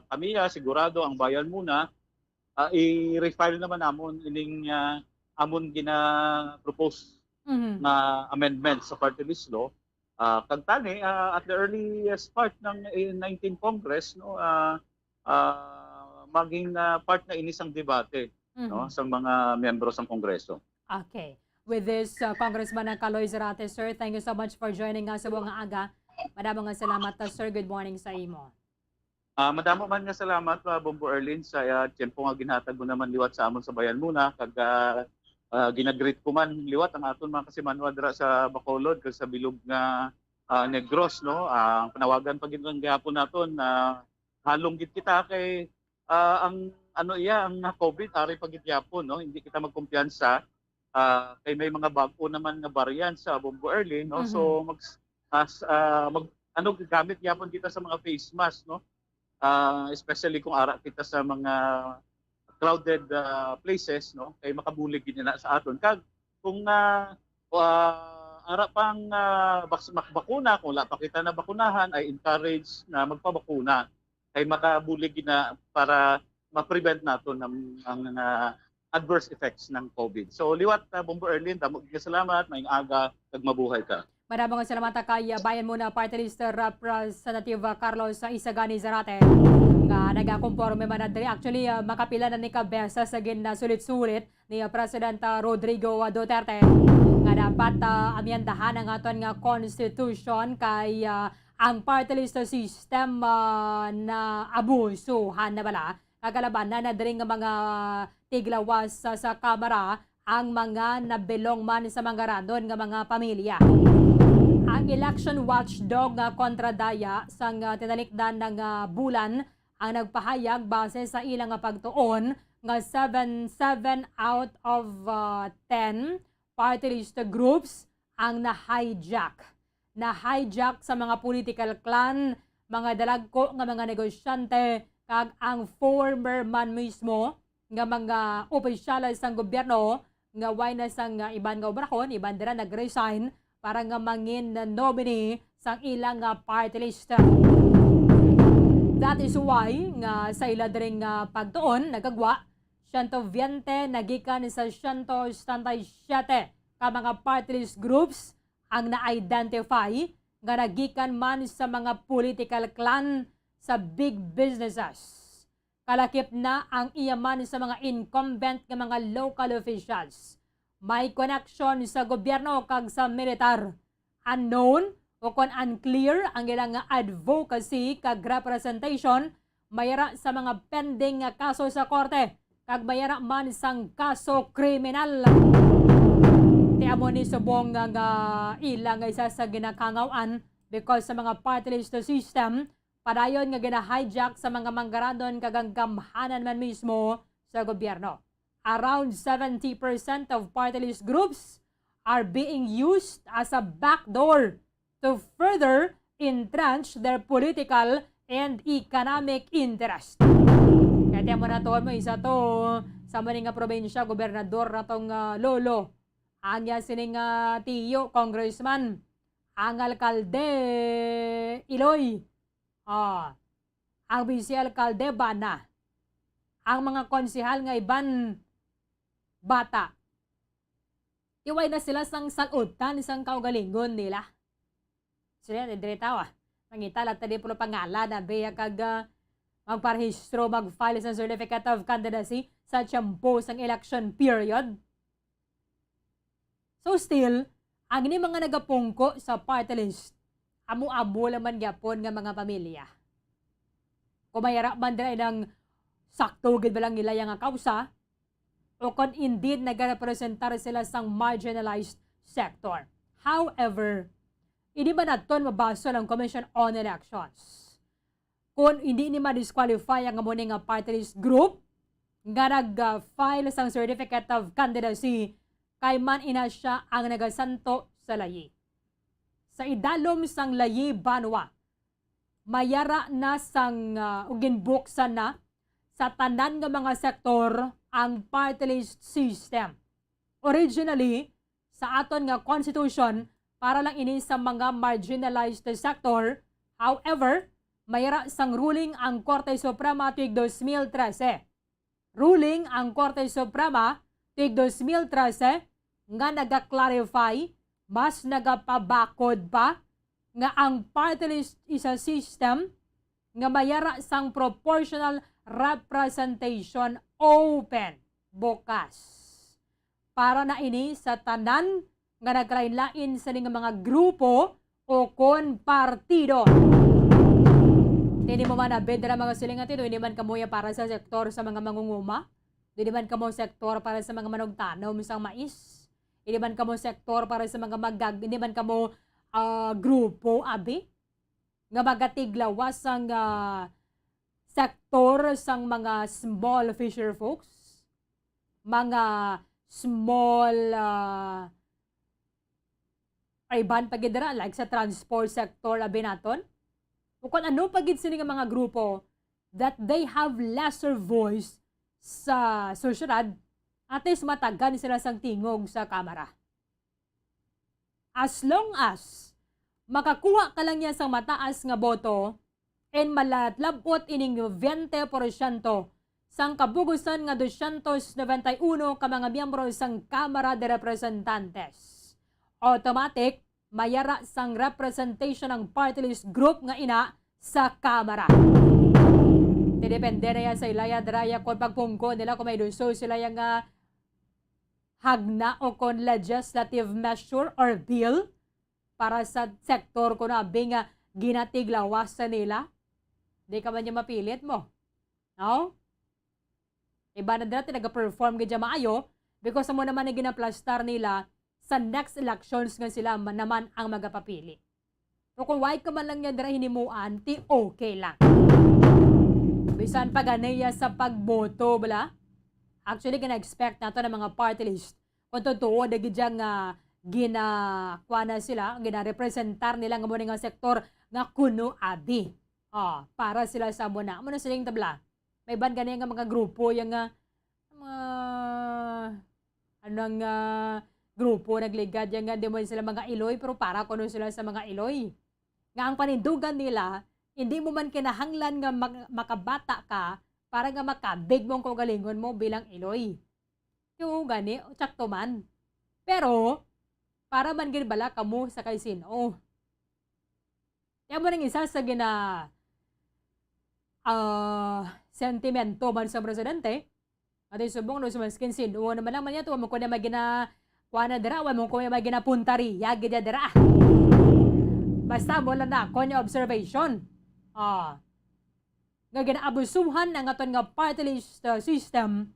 kami sigurado ang bayan muna i-refile naman namon ining amon gina-propose Mhm. na amendments sa party list law. Kag tani at the earliest part ng 19 Congress, no, maging part na inisang debate, no, Mhm. sa mga miyembro sa Kongreso. Okay. With this, Congressman Caloy Zarate, sir, thank you so much for joining us sa buong aga. Madamong nga salamat, sir. Good morning sa imo. Madamo man nga salamat Bombo Erlin sa tiyempo nga ginhatag mo naman liwat sa amon sa bayan muna kag ginagreet ko man liwat ang aton mga kasimanwa dira sa Bacolod kag sa bilog nga Negros, no. Ang panawagan pag ang gihapon naton na halong gid kita kay ang ang COVID ari pag gyapon, no. Hindi kita magkumpiyansa kay may mga bago naman nga variant sa Bombo Erlin, no. Mhm. So gamit gyapon kita sa mga face mask, no. Especially kung ara kita sa mga crowded places, no, kay makabulig gid na sa aton kag kung ara pang makabakuna kung wala pa kita na bakunahan ay encourage na magpabakuna kay makabulig gid na para ma-prevent naton ang adverse effects ng COVID. So liwat Bombo Erlin, damo gid salamat, maayong aga kag mabuhay ka. Madamong nga salamat kay bayan muna party list Representative Carlos Isagani Zarate nga nagakomporme man na diri. Actually makapila na ni kabesa sa sulit-sulit ni President Rodrigo Duterte nga dapat amyandahan ang aton nga constitution kay ang party list system na abusuhan na bala kagalaban na diri nga mga tiglawas sa kamara ang mga nabilong man sa mga randon nga mga pamilya. Ang election watchdog nga kontradaya sang tinalikdan ng bulan ang nagpahayag base sa ilang pagtuon nga 7 out of 10 party list groups ang na-hijack. Na-hijack sa mga political clan, mga dalagko nga mga negosyante kag ang former man mismo nga mga opisyales sang gobyerno nga way na sang iban nga obrahon, iban dira nag-resign para nga mangin na nominee sang ilang party list. That is why nga sa ila diring pagtuon nagagwa 120 nagikan sa 177 ka mga party list groups ang na-identify nga nagikan man sa mga political clan sa big businesses. Kalakip na ang iyaman sa mga incumbent nga mga local officials. May connection sa gobyerno kag sa militar. Unknown o kung unclear ang ilang advocacy kag representation mayara sa mga pending nga kaso sa korte kag mayara man sang kaso kriminal. Tiamo ni subong nga ilang isa sa ginakangawan because sa mga party list system padayon nga gina-hijack sa mga manggaradon kag ang gamhanan man mismo sa gobyerno. Around 70% of party list groups are being used as a backdoor to further entrench their political and economic interest. Kaya tiyan mo na to, isa to sa maning nga probinsya, gobernador na tong lolo. Ang sining tiyo, congressman, ang alkalde Iloy, ang vice alkalde Bana, ang mga konsihal nga iban bata. Iway na sila sang sagutan isang kaugalingon nila. Sila diretawa. Mangitala tadi pulo pangalan na beya kag magparehistro, mag-file sa certificate of candidacy sa tiyempo sang election period. So still, ang ini mga nagapungko sa party list, amo-amo laman gyapon nga mga pamilya. Kumayara man dira ng sakto gid ba lang nila yang kausa, o kung indeed nagarepresentar sila sang marginalized sector. However, hindi ba naton mabaso ng Commission on Elections? Kung hindi ni ma-disqualify ang amo nga party list group nga nag-file sang certificate of candidacy kay man ina siya ang nagasanto sa layi. Sa idalom sang layi banwa, mayara na sang uginbuksan na sa tanan nga mga sektor ang party list system. Originally, sa aton nga constitution, para lang ini sa mga marginalized sector. However, mayara sang ruling ang Korte Suprema tuig 2013. Ruling ang Korte Suprema tuig 2013 nga naga-clarify, mas nagapabakod pa nga ang party list is a system nga mayara sang proportional representation open, bukas. Para na ini sa tanan nga naglain-lain sa mga grupo o kon partido. Hindi mo man abedra mga silingat ito, hindi man kamuya para sa sektor sa mga mangunguma, hindi man kamo sektor para sa mga manugtanaw misang mais, hindi man kamo sektor para sa mga hindi man kamo grupo, abi, nga magatiglawas ang sektor sang mga small fisher folks, mga small iban pagidra like sa transport sector abi naton. O kung ano pagid sini nga mga grupo that they have lesser voice sa sosyedad, at least matagan sila sang tingog sa kamara. As long as makakuha ka lang niya sang mataas nga boto and malatlabot ining 20% sang kabugusan nga 291 ka mga miyembro sang Kamara de Representantes. Automatic, mayara sang representation ng party list group nga ina sa Kamara. Depende na yan sa ilaya draya kung pagpungko nila kung may duso sila yung hagna o kung legislative measure or bill para sa sektor ko na abing ginatiglawas sa nila. Di ka man niya mapilit mo. No? Iba na dati nag-perform ka maayo because mo naman na ginaplastar nila sa next elections nga sila naman ang magapapili. So kung why ka man lang yan dira hinimuan, ti okay lang. Bisan paganiya sa pagboto, bala? Actually, gina-expect nato ng mga party list. Kung totoo, dagi dyan ginakuha na sila, gina-representar nila ng mga sektor nga kuno abi. Para sila sa muna. Muna silang tabla. May ban ganyan nga mga grupo, yung grupo nagligad, yung di mo sila mga Iloy, pero para kuno sila sa mga Iloy. Nga ang panindugan nila, hindi mo man kinahanglan nga makabata ka para nga makabig mong kagalingon mo bilang Iloy. Yung gani, tsakto man. Pero, para man ginbala ka mo sa kay sino. Yan mo nang isa sa sentimento man sa presidente. At yung subong, no, sumaskin sino naman lang man yan, tuwa mo ko na magina kuana dira, wa mo ko na magina puntari, yagid ya dira. Basta mo lang na, konya observation. Nga ginaabusuhan ng aton nga party list system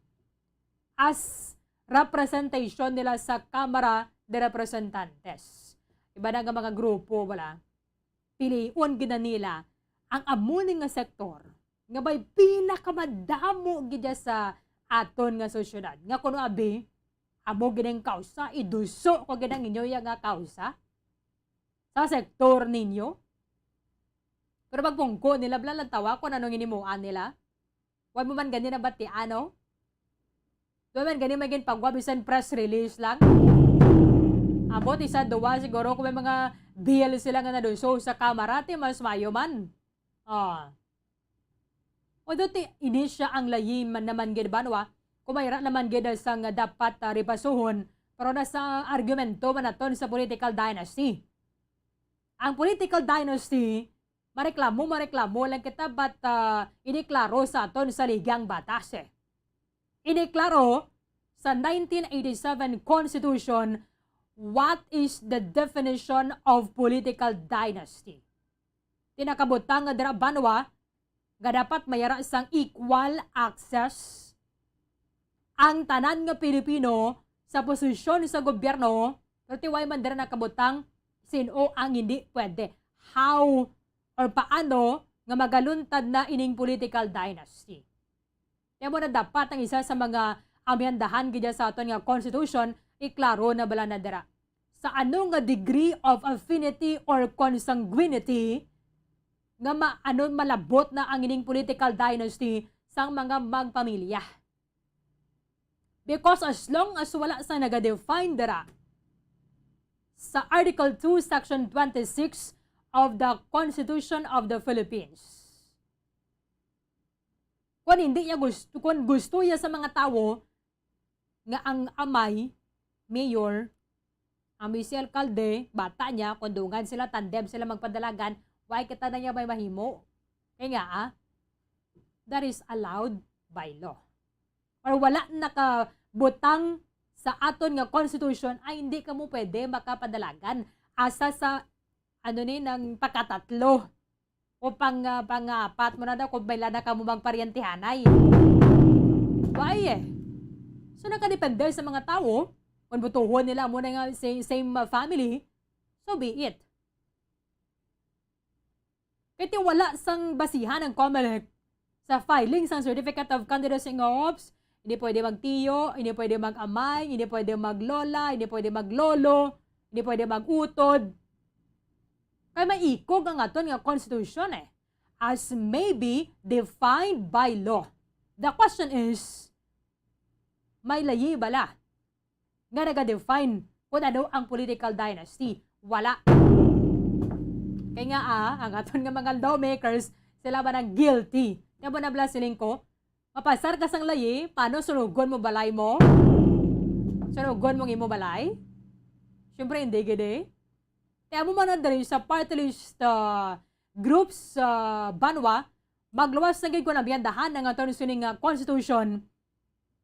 as representation nila sa Kamara de Representantes. Iba na nga mga grupo, wala, piliun gina nila ang amuning nga sektor nga may pinakamadamo gidya sa aton nga sosyedad. Nga kuno abi, amo ginang kausa, iduso ko ginang inyo yung nga kausa sa sektor ninyo. Pero pagpungko nila, blalantawa kung anong inimuan nila. Huwag mo man ganyan na bati, ano? Huwag man ganyan maging pagwabisan press release lang. Abot isa, duwa, siguro kung may mga bill sila nga naduso sa kamara, mas mayo man. O doon ini siya ang layim man naman gid banwa, kumayra naman gid sa nga dapat ripasuhon, pero nasa argumento man naton sa political dynasty. Ang political dynasty, mareklamo lang kita but iniklaro sa aton sa ligang batas Iniklaro sa 1987 Constitution what is the definition of political dynasty? Tinakabutang nga dira banwa nga dapat mayara sang equal access ang tanan nga Pilipino sa posisyon sa gobyerno, pero tiway man dira nakabutang sino ang hindi pwede. How or paano nga magaluntad na ining political dynasty. Kaya mo na dapat ang isa sa mga amyandahan gidya sa aton nga constitution, iklaro na bala na dira. Sa ano nga degree of affinity or consanguinity nga malabot na ang ining political dynasty sang mga magpamilya. Because as long as wala sa naga-define dira sa Article 2, Section 26 of the Constitution of the Philippines. Kung hindi niya kung gusto niya sa mga tao nga ang amay, mayor, ang si alkalde, bata niya, kundungan sila, tandem sila magpadalagan, why kita na niya may mahimo? Kaya nga, that is allowed by law. Or wala nakabutang sa aton nga constitution ay hindi ka mo pwede makapadalagan asa sa ng pagkatatlo o pang-apat mo na daw kung baila na ka mo bang paryentihanay. Why So nakadepende sa mga tao kung butuhon nila mo na nga same family, so be it. Kaya wala sang basihan ng COMELEC sa filing sang Certificate of Candidacy ng OPS. Hindi pwede magtiyo, hindi pwede mag-amay, hindi pwede maglola, hindi pwede maglolo, hindi pwede magutod. Kaya maikog ang aton nga constitution as may be defined by law. The question is, may layi bala nga naga-define kung ano ang political dynasty? Wala. Kaya nga ang aton nga mga lawmakers, sila ba ng guilty? Kaya ba nabla siling ko? Mapasar ka sang layi, paano sunugon mo balay mo? Sunugon mong imo balay? Siyempre hindi gede. Kaya mo man dali sa party list groups banwa, magluwas na gid ko na biyandahan ng aton suning constitution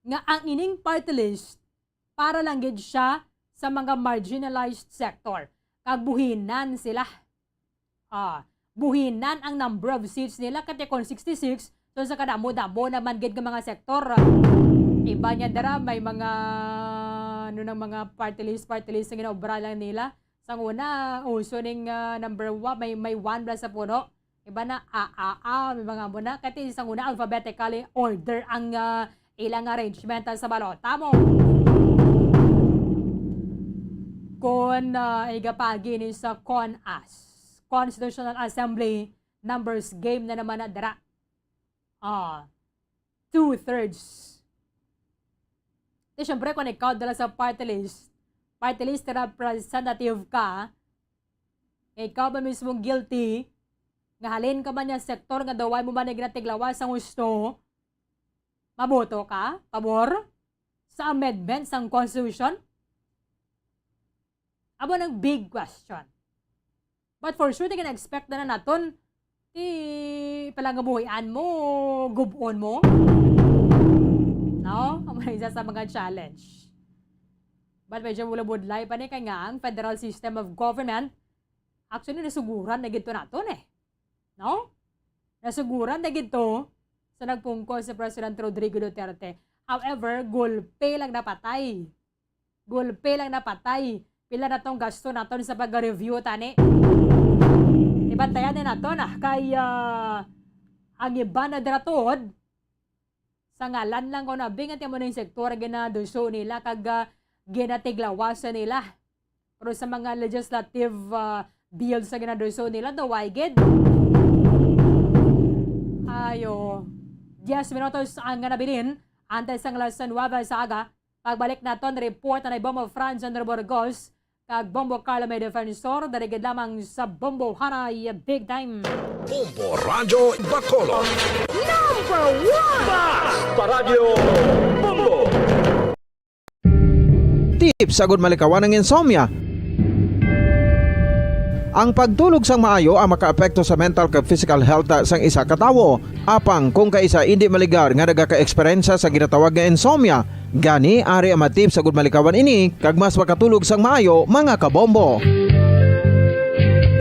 nga ang ining party list para lang gid siya sa mga marginalized sector. Kagbuhinan sila. Buhinan ang number of seats nila kati kon 66. So sa kadamo-damo naman gid nga mga sektor. Iba niya dara may mga mga party list nga ginobra lang nila. Sang una, uso ning number 1 may 1 plus sa puno. Iba na may mga muna kati sang una alphabetically order ang ilang arrangement sa balota mo. Kon igapagi ni sa CONAS, Constitutional Assembly numbers game na naman na dara. 2/3. Di syempre kung ikaw dala sa party list representative ka, ikaw ba mismong guilty, nga halin ka man yung sektor nga daway mo man tiglawas ang gusto, maboto ka, pabor, sa amendment sang constitution? Abo ng big question. But for sure, di ka na-expect na naton, palangabuhian mo, gubon mo. No? Ang isa sa mga challenge. But medyo mulabudlay pa ni kaya nga ang federal system of government, actually nasuguran na gito naton No? Nasuguran na gito sa nagpungko si President Rodrigo Duterte. However, gulpe lang napatay. Pila na tong gasto naton sa pag-review tani. Ibantayan na naton kaya ang iba na dratod sa ngalan lang ko na bingat mo ng sektor ginaduso nila kag ginatiglawasan nila. Pero sa mga legislative bills sa ginaduso nila, daway gid. Ayo. 10 minutos ang nabilin. Antay sang Lasan Nueva sa aga. Pagbalik naton report na Bombo Franz Andro Burgos kag Bombo Carlo May Defensor darigid lamang sa Bombo Hanay Big Time. Bombo Radyo Bacolod. Number 1! Paradyo Bombo! Tips sagud malikawan ng insomnia. Ang pagtulog sang maayo ang makaapekto sa mental kag physical health sang isa ka tawo. Apang kung kaisa hindi maligar nga nagaka-eksperyensya sa ginatawag nga insomnia, gani ari ang matip sa gud malikawan ini kag mas makatulog sang maayo mga kabombo.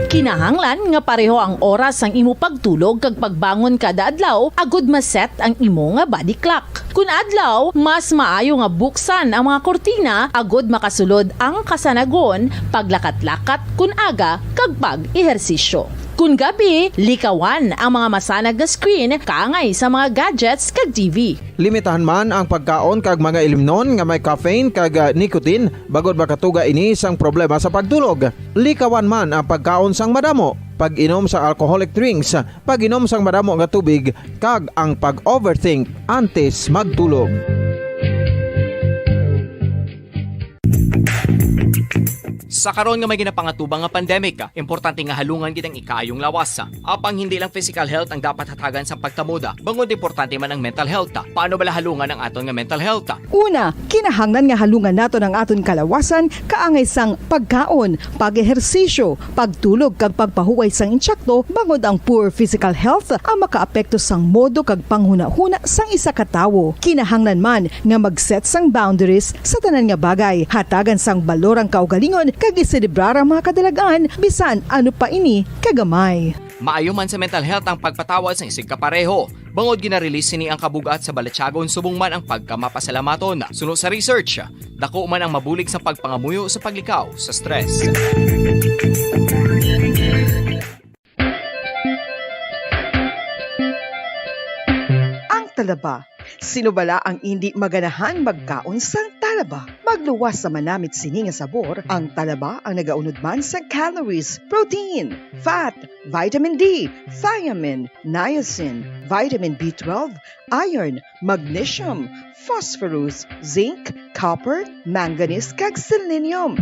Kinahanglan nga pareho ang oras ang imo pagtulog kag pagbangon kada adlaw agud maset ang imo nga body clock. Kun adlaw, mas maayo nga buksan ang mga kortina agud makasulod ang kasanagon, paglakat-lakat kun aga kag pag-ehersisyo. Kun gabi, likawan ang mga masanag na screen kaangay sa mga gadgets kag TV. Limitahan man ang pagkaon kag mga ilimnon nga may caffeine kag nicotine bagod makatuga ini sang problema sa pagtulog. Likawan man ang pagkaon sang madamo, pag-inom sa alcoholic drinks, pag-inom sang madamo nga tubig kag ang pag-overthink antes magtulog. Sa karon nga may ginapangatubang nga pandemic, importante nga halungan gid ang ikaayong lawas. Apang hindi lang physical health ang dapat hatagan sa pagtamuda, bangod importante man ang mental health. Paano bala halungan ang aton nga mental health? Una, kinahanglan nga halungan nato ang aton kalawasan kaangay sang pagkaon, pag-ehersisyo, pagtulog kag pagpahuway sang insyakto bangod ang poor physical health ang makaapekto sang modo kag panghuna-huna sang isa ka tawo. Kinahanglan man nga mag-set sang boundaries sa tanan nga bagay, hatagan sang balorang kaugalingon kag iselebrar ang mga kadalagaan bisan ano pa ini kagamay. Maayo man sa mental health ang pagpatawad sa isig kapareho. Bangod gina-release ni ang kabugat sa Balatsyagon subong man ang pagkamapasalamaton. Sunod sa research, dako man ang mabulig sa pagpangamuyo sa paglikaw sa stress. Ang talaba. Sino bala ang hindi maganahan magkaon sang talaba? Magluwas sa manamit sini nga sabor, ang talaba ang nagaunod man sa calories, protein, fat, vitamin D, thiamine, niacin, vitamin B12, iron, magnesium, phosphorus, zinc, copper, manganese kag selenium.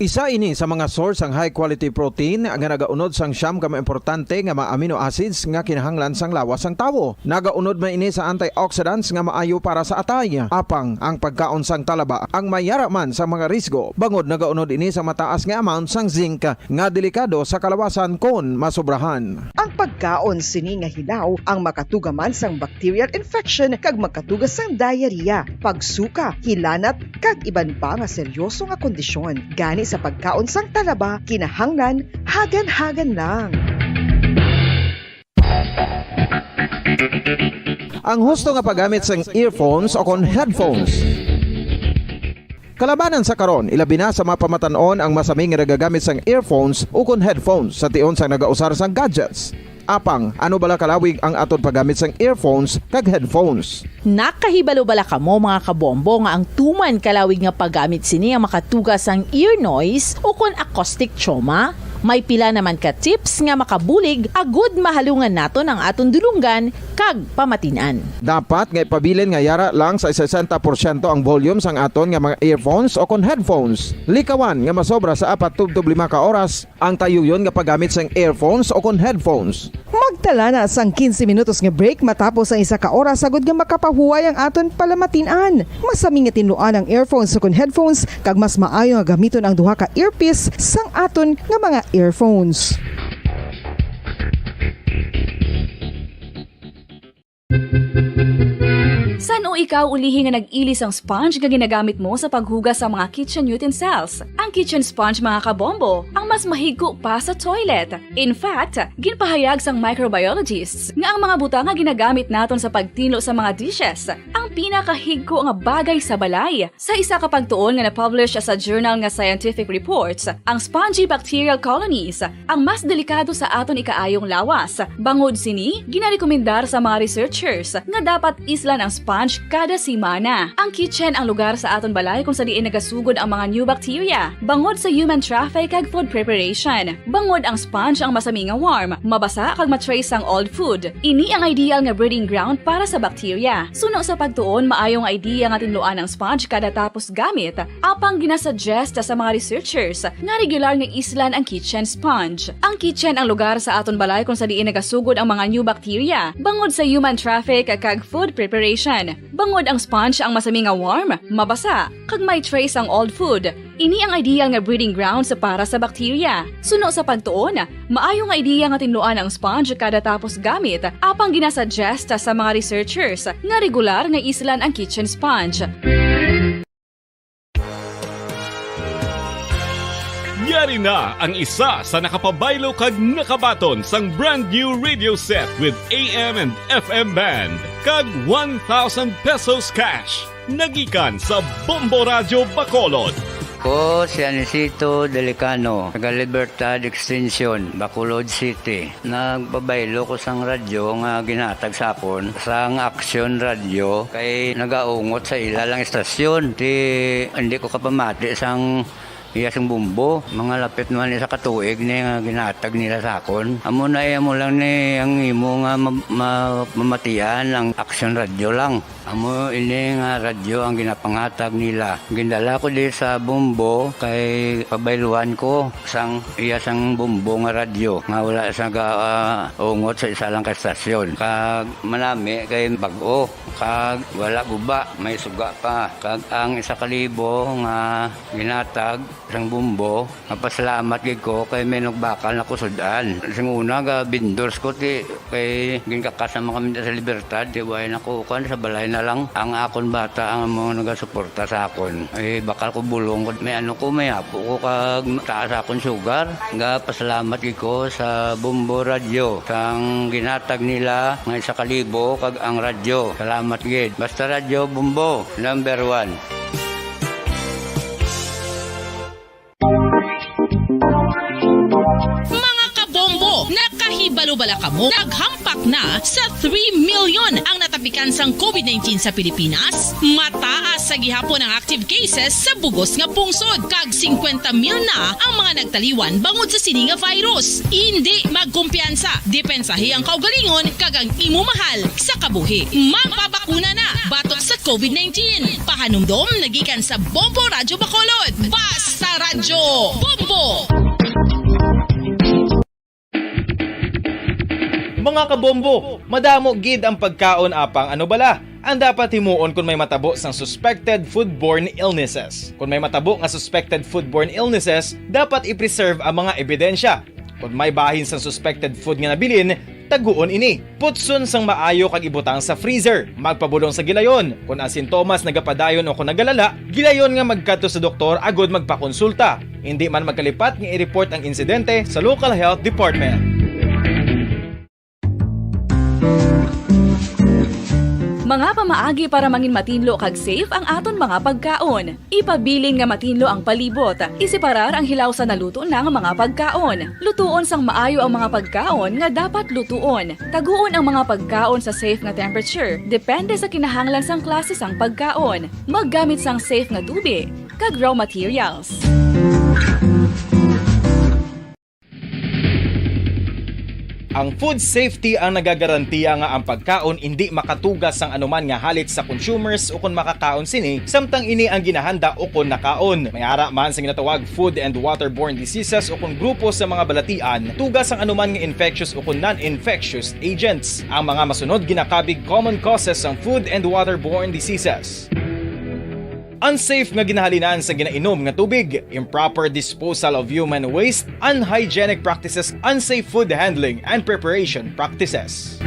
Isa ini sa mga source ang high quality protein nga nagaunod sang siyam ka importante nga mga amino acids nga kinahanglan sang lawas sang tawo. Nagaunod man ini sa antioxidants nga maayo para sa atay. Apang ang pagkaon sang talaba ang mayara man sa mga risgo. Bangod nagaunod ini sa mataas nga amount sang zinc nga delikado sa kalawasan kon masobrahan. Ang pagkaon sini nga hilaw ang makatugaman sang bacterial infection kag makatugas sang diarrhea, pagsuka, hilanat kag iban pa nga seryoso nga kondisyon. Gani sa pagkaon sang talaba, kinahanglan hagan-hagan lang. Ang husto nga paggamit sang earphones o kon headphones. Kalabanan sa karon, ilabi na sa mapamatanon ang masaming nga nagagamit sang earphones o kon headphones sa tion sang nagausar sang gadgets. Apang, ano bala kalawig ang aton paggamit sang earphones kag headphones? Nakahibalo bala kamo mga kabombo nga ang tuman kalawig nga paggamit sini ang makatugas ang ear noise o kon acoustic trauma? May pila naman ka tips nga makabulig agud mahalungan naton ang aton dulunggan kag pamatinan. Dapat nga ipabilin nga yara lang sa 60% ang volume sang aton nga mga earphones o kon headphones. Likawan nga masobra sa 4-5 ka oras ang tayuyon nga paggamit sang earphones o kon headphones. Magtala na sang 15 minutos nga break matapos ang isa ka oras sagud nga makapahuway ang aton palamatinan. Masami nga tinluan ang earphones o kon headphones kag mas maayo nga gamiton ang duha ka earpiece sang aton nga mga earphones. San o ikaw ulihin nga nag-ilis ang sponge nga ginagamit mo sa paghugas sa mga kitchen utensils? Ang kitchen sponge mga kabombo, ang mas mahigko pa sa toilet. In fact, ginpahayag sang microbiologists nga ang mga butang nga ginagamit naton sa pagtinlo sa mga dishes ang pinakahigko nga bagay sa balay. Sa isa ka pagtuon nga na-publish sa journal nga Scientific Reports, ang spongy bacterial colonies ang mas delikado sa aton ikaayong lawas. Bangod sini, ginarekomendar sa mga researchers nga dapat islan ang sponge kada semana. Ang kitchen ang lugar sa aton balay kung sa diin nagasugod ang mga new bacteria. Bangod sa human traffic kag food preparation. Bangod ang sponge ang masami nga warm, mabasa kag matrace ang old food. Ini ang ideal nga breeding ground para sa bacteria. Suno sa pagtuon, maayong idea nga tinluan ang sponge kada tapos gamit. Apang ginasuggest sa mga researchers nga regular nga islan ang kitchen sponge. Ang kitchen ang lugar sa aton balay kung sa diin nagasugod ang mga new bacteria. Bangod sa human traffic kag food preparation. Bangod ang sponge ang masami nga warm, mabasa, kag may trace ang old food. Ini ang ideal nga breeding grounds para sa bakterya. Suno sa pagtuon, maayo nga ideya nga tinluan ang sponge kada tapos gamit, apang ginasuggest sa mga researchers nga regular nga islan ang kitchen sponge. Yari na ang isa sa nakapabaylo kag nakabaton sang brand new radio set with AM and FM band kag 1,000 pesos cash. Nagikan sa Bombo Radio Bacolod. Ko si Anisito Delicano, taga Libertad Extension, Bacolod City. Nagbabaylo ko sang radyo nga ginatag sapon sang Action Radio kay nagaungot sa ilalang estasyon. Hindi ko kapamati sang iyasang bumbo, mga lapit naman sa katuig ni nga ginatag nila sa akon. Amo na mo lang ni ang imo nga mamatian ang Action Radio lang. Amo ini nga radyo ang ginapangatag nila. Gindala ko di sa bumbo kay pabayluan ko sang iyasang bumbo nga radyo nga wala sa ungot sa isa lang ka estasyon. Kag manami kay bag-o, kag wala guba, may suga pa. Kag ang 1,000 nga ginatag sang bumbo, napasalamat gid ko kay may nagbakal na kusudan. Sing una ga vendors ko ti kay ginkakasama kami sa Libertad, di way nakukuan sa balay na lang ang akon bata ang mga nagasuporta sa akon. Ay bakal ko bulong may ano ko may apo ko kag taas akon sugar. Nga pasalamat gid ko sa Bombo Radio sang ginatag nila nga 1,000 kag ang radyo. Salamat gid. Basta Radio Bombo number 1. Nakahibalo-bala kamo, naghampak na sa 3 million ang natapikan sang COVID-19 sa Pilipinas. Mataas sa gihapon ang active cases sa bugos nga pungsod. Kag 50 mil na ang mga nagtaliwan bangod sa sini nga virus. Hindi magkumpiyansa. Depensahi ang kaugalingon kag ang imo mahal sa kabuhi. Magpabakuna na batok sa COVID-19. Pahanumdom nagikan sa Bombo Radio Bacolod. Basta Radyo Bombo! Mga kabombo, madamo gid ang pagkaon apang ano bala. Ang dapat himuon kung may matabo sang suspected foodborne illnesses. Kung may matabo nga suspected foodborne illnesses, dapat i-preserve ang mga ebidensya. Kung may bahin sang suspected food nga nabilin, taguon ini. Putson sang maayo kag ibutang sa freezer. Magpabulong sa gilayon. Kung ang sintomas nagapadayon o kung nagalala, gilayon nga magkadto sa doktor agud magpakonsulta. Hindi man magkalipat nga i-report ang insidente sa local health department. Mga pamaagi para mangin matinlo kag safe ang aton mga pagkaon. Ipabilin nga matinlo ang palibot. Isiparar ang hilaw sa naluto ng mga pagkaon. Lutuon sang maayo ang mga pagkaon nga dapat lutuon. Taguon ang mga pagkaon sa safe nga temperature. Depende sa kinahanglan sang klase sang pagkaon. Maggamit sang safe nga tubig kag raw materials. Ang food safety ang nagagarantiya nga ang pagkaon hindi makatugas sang anuman nga halit sa consumers o kung makakaon sini, samtang ini ang ginahanda o kung nakaon. May ara man sa ginatawag food and waterborne diseases o kung grupo sa mga balatian, tugas ang anuman nga infectious o kung non-infectious agents. Ang mga masunod ginakabig common causes ng food and waterborne diseases. Unsafe nga ginahalinan sa ginainom nga tubig, improper disposal of human waste, unhygienic practices, unsafe food handling and preparation practices.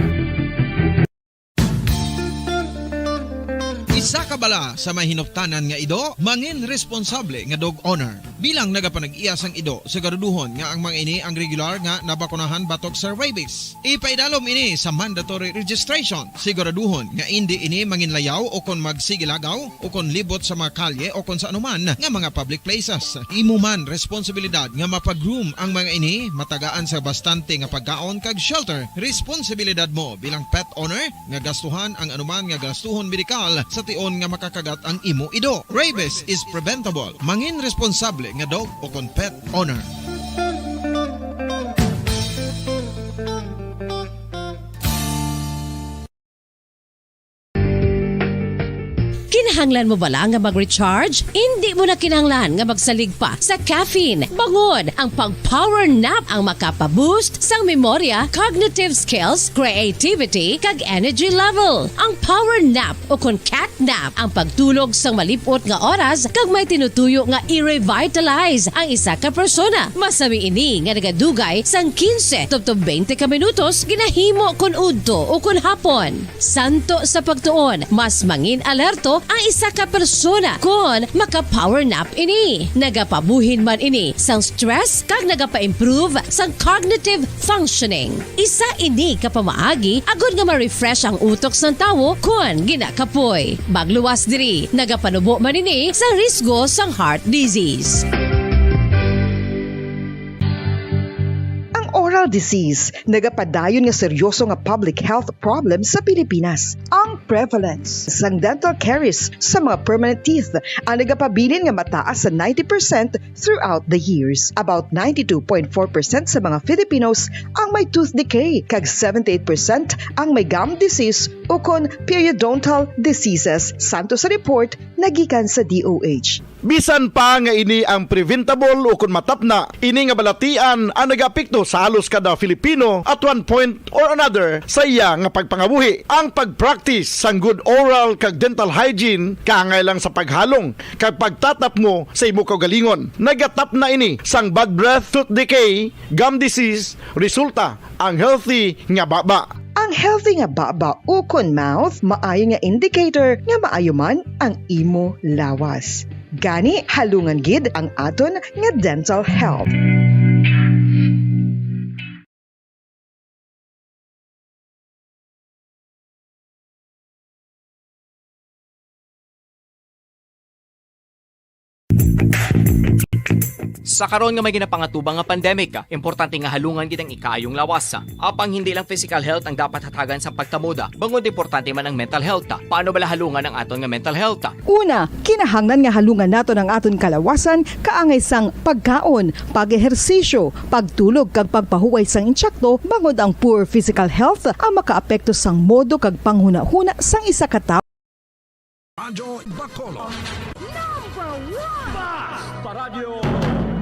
Isa ka bala sa may hinuptanan nga ido, mangin responsable nga dog owner. Bilang nagapanag-iyas ang ido, siguraduhon nga ang mga ini ang regular nga nabakunahan batok sa rabies. Ipaidalom ini sa mandatory registration. Siguraduhon nga hindi ini manginlayaw o kon magsigilagaw o kon libot sa mga kalye o kon sa anuman nga mga public places. Imo man responsibilidad nga mapag-groom ang mga ini, matagaan sa bastante nga pagkaon kag shelter. Responsibilidad mo bilang pet owner nga gastuhan ang anuman nga gastuhon medikal sa tion nga makakagat ang imo ido. Rabies is preventable. Mangin responsable nga dog o kon pet owner. Kinahanglan mo bala nga mag-recharge? Hindi mo na kinahanglan nga magsalig pa sa caffeine. Bangod, ang pag-power nap ang makapaboost sang memorya, cognitive skills, creativity, kag energy level. Ang power nap o kon cat nap ang pagtulog sang malipot nga oras kag may tinutuyo nga i-revitalize ang isa ka persona. Masami ini nga nagadugay sang 15 to 20 ka minutos ginahimo kun udto o kun hapon. Santo sa pagtuon, mas mangin alerto ang isa ka persona kung maka-power nap ini. Nagapabuhin man ini sang stress kag nagapa-improve sang cognitive functioning. Isa ini kapamaagi agud nga ma-refresh ang utok sang tawo kung ginakapoy. Bagluwas diri, nagapanubo man ini sa risgo sang heart disease. Oral disease, nagapadayon nga seryoso nga public health problem sa Pilipinas. Ang prevalence sang dental caries sa mga permanent teeth ang nagapabilin nga mataas sa 90% throughout the years. About 92.4% sa mga Filipinos ang may tooth decay, kag 78% ang may gum disease o kon periodontal diseases. Santo sa report nagikan sa DOH. Bisan pa nga ini ang preventable o kung matapna, ini nga balatian ang nagapikto sa halos kada Filipino at one point or another sa iya nga pagpangabuhi. Ang pag-practice sang good oral kag dental hygiene kaangay lang sa paghalong kag pagtatap mo sa imo kaugalingon. Nagatap na ini sang bad breath, tooth decay, gum disease, resulta ang healthy nga baba. Ang healthy nga baba o kon mouth maayo nga indicator nga maayo man ang imo lawas. Gani halungan gid ang aton nga dental health. Sa karon nga may ginapangatubang nga pandemic, importante nga halungan gid ang ikaayong lawas. Apang hindi lang physical health ang dapat hatagan sa pagtamuda, bangod importante man ang mental health. Paano bala halungan ang aton nga mental health? Una, kinahanglan nga halungan naton ang aton kalawasan kaangay sang pagkaon, pag-ehersisyo, pagtulog kag pagpahuway sang insyakto, bangod ang poor physical health ang makaapekto sang modo kag panghuna-huna sang isa ka tawo. Radyo Bacolod. Paradyo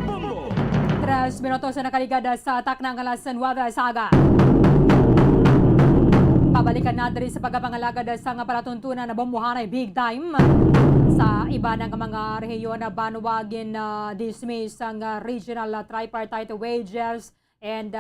Bombo. 3 minutos na nakaligada sa atak ng Kalasan Nueva Ecija. Pabalikan na diri sa pagkapangalagad sa nga palatuntunan na bombohanay big time sa iba ng mga rehiyon na banwagin dismiss ang Regional Tripartite Wages and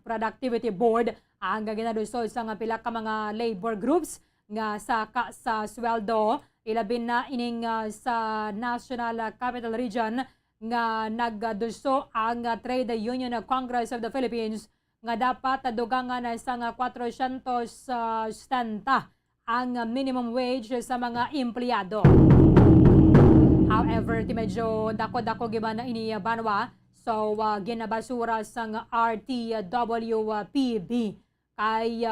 Productivity Board ang ginadusol sa nga pila ka mga labor groups nga saka sa sweldo. Ilabin na ining sa National Capital Region nga nagduso ang Trade Union Congress of the Philippines nga dapat dugangan sa 470 ang minimum wage sa mga empleyado. However, ti medyo dako-dako giba na ini banwa, so ginabasura sa RTWPB kay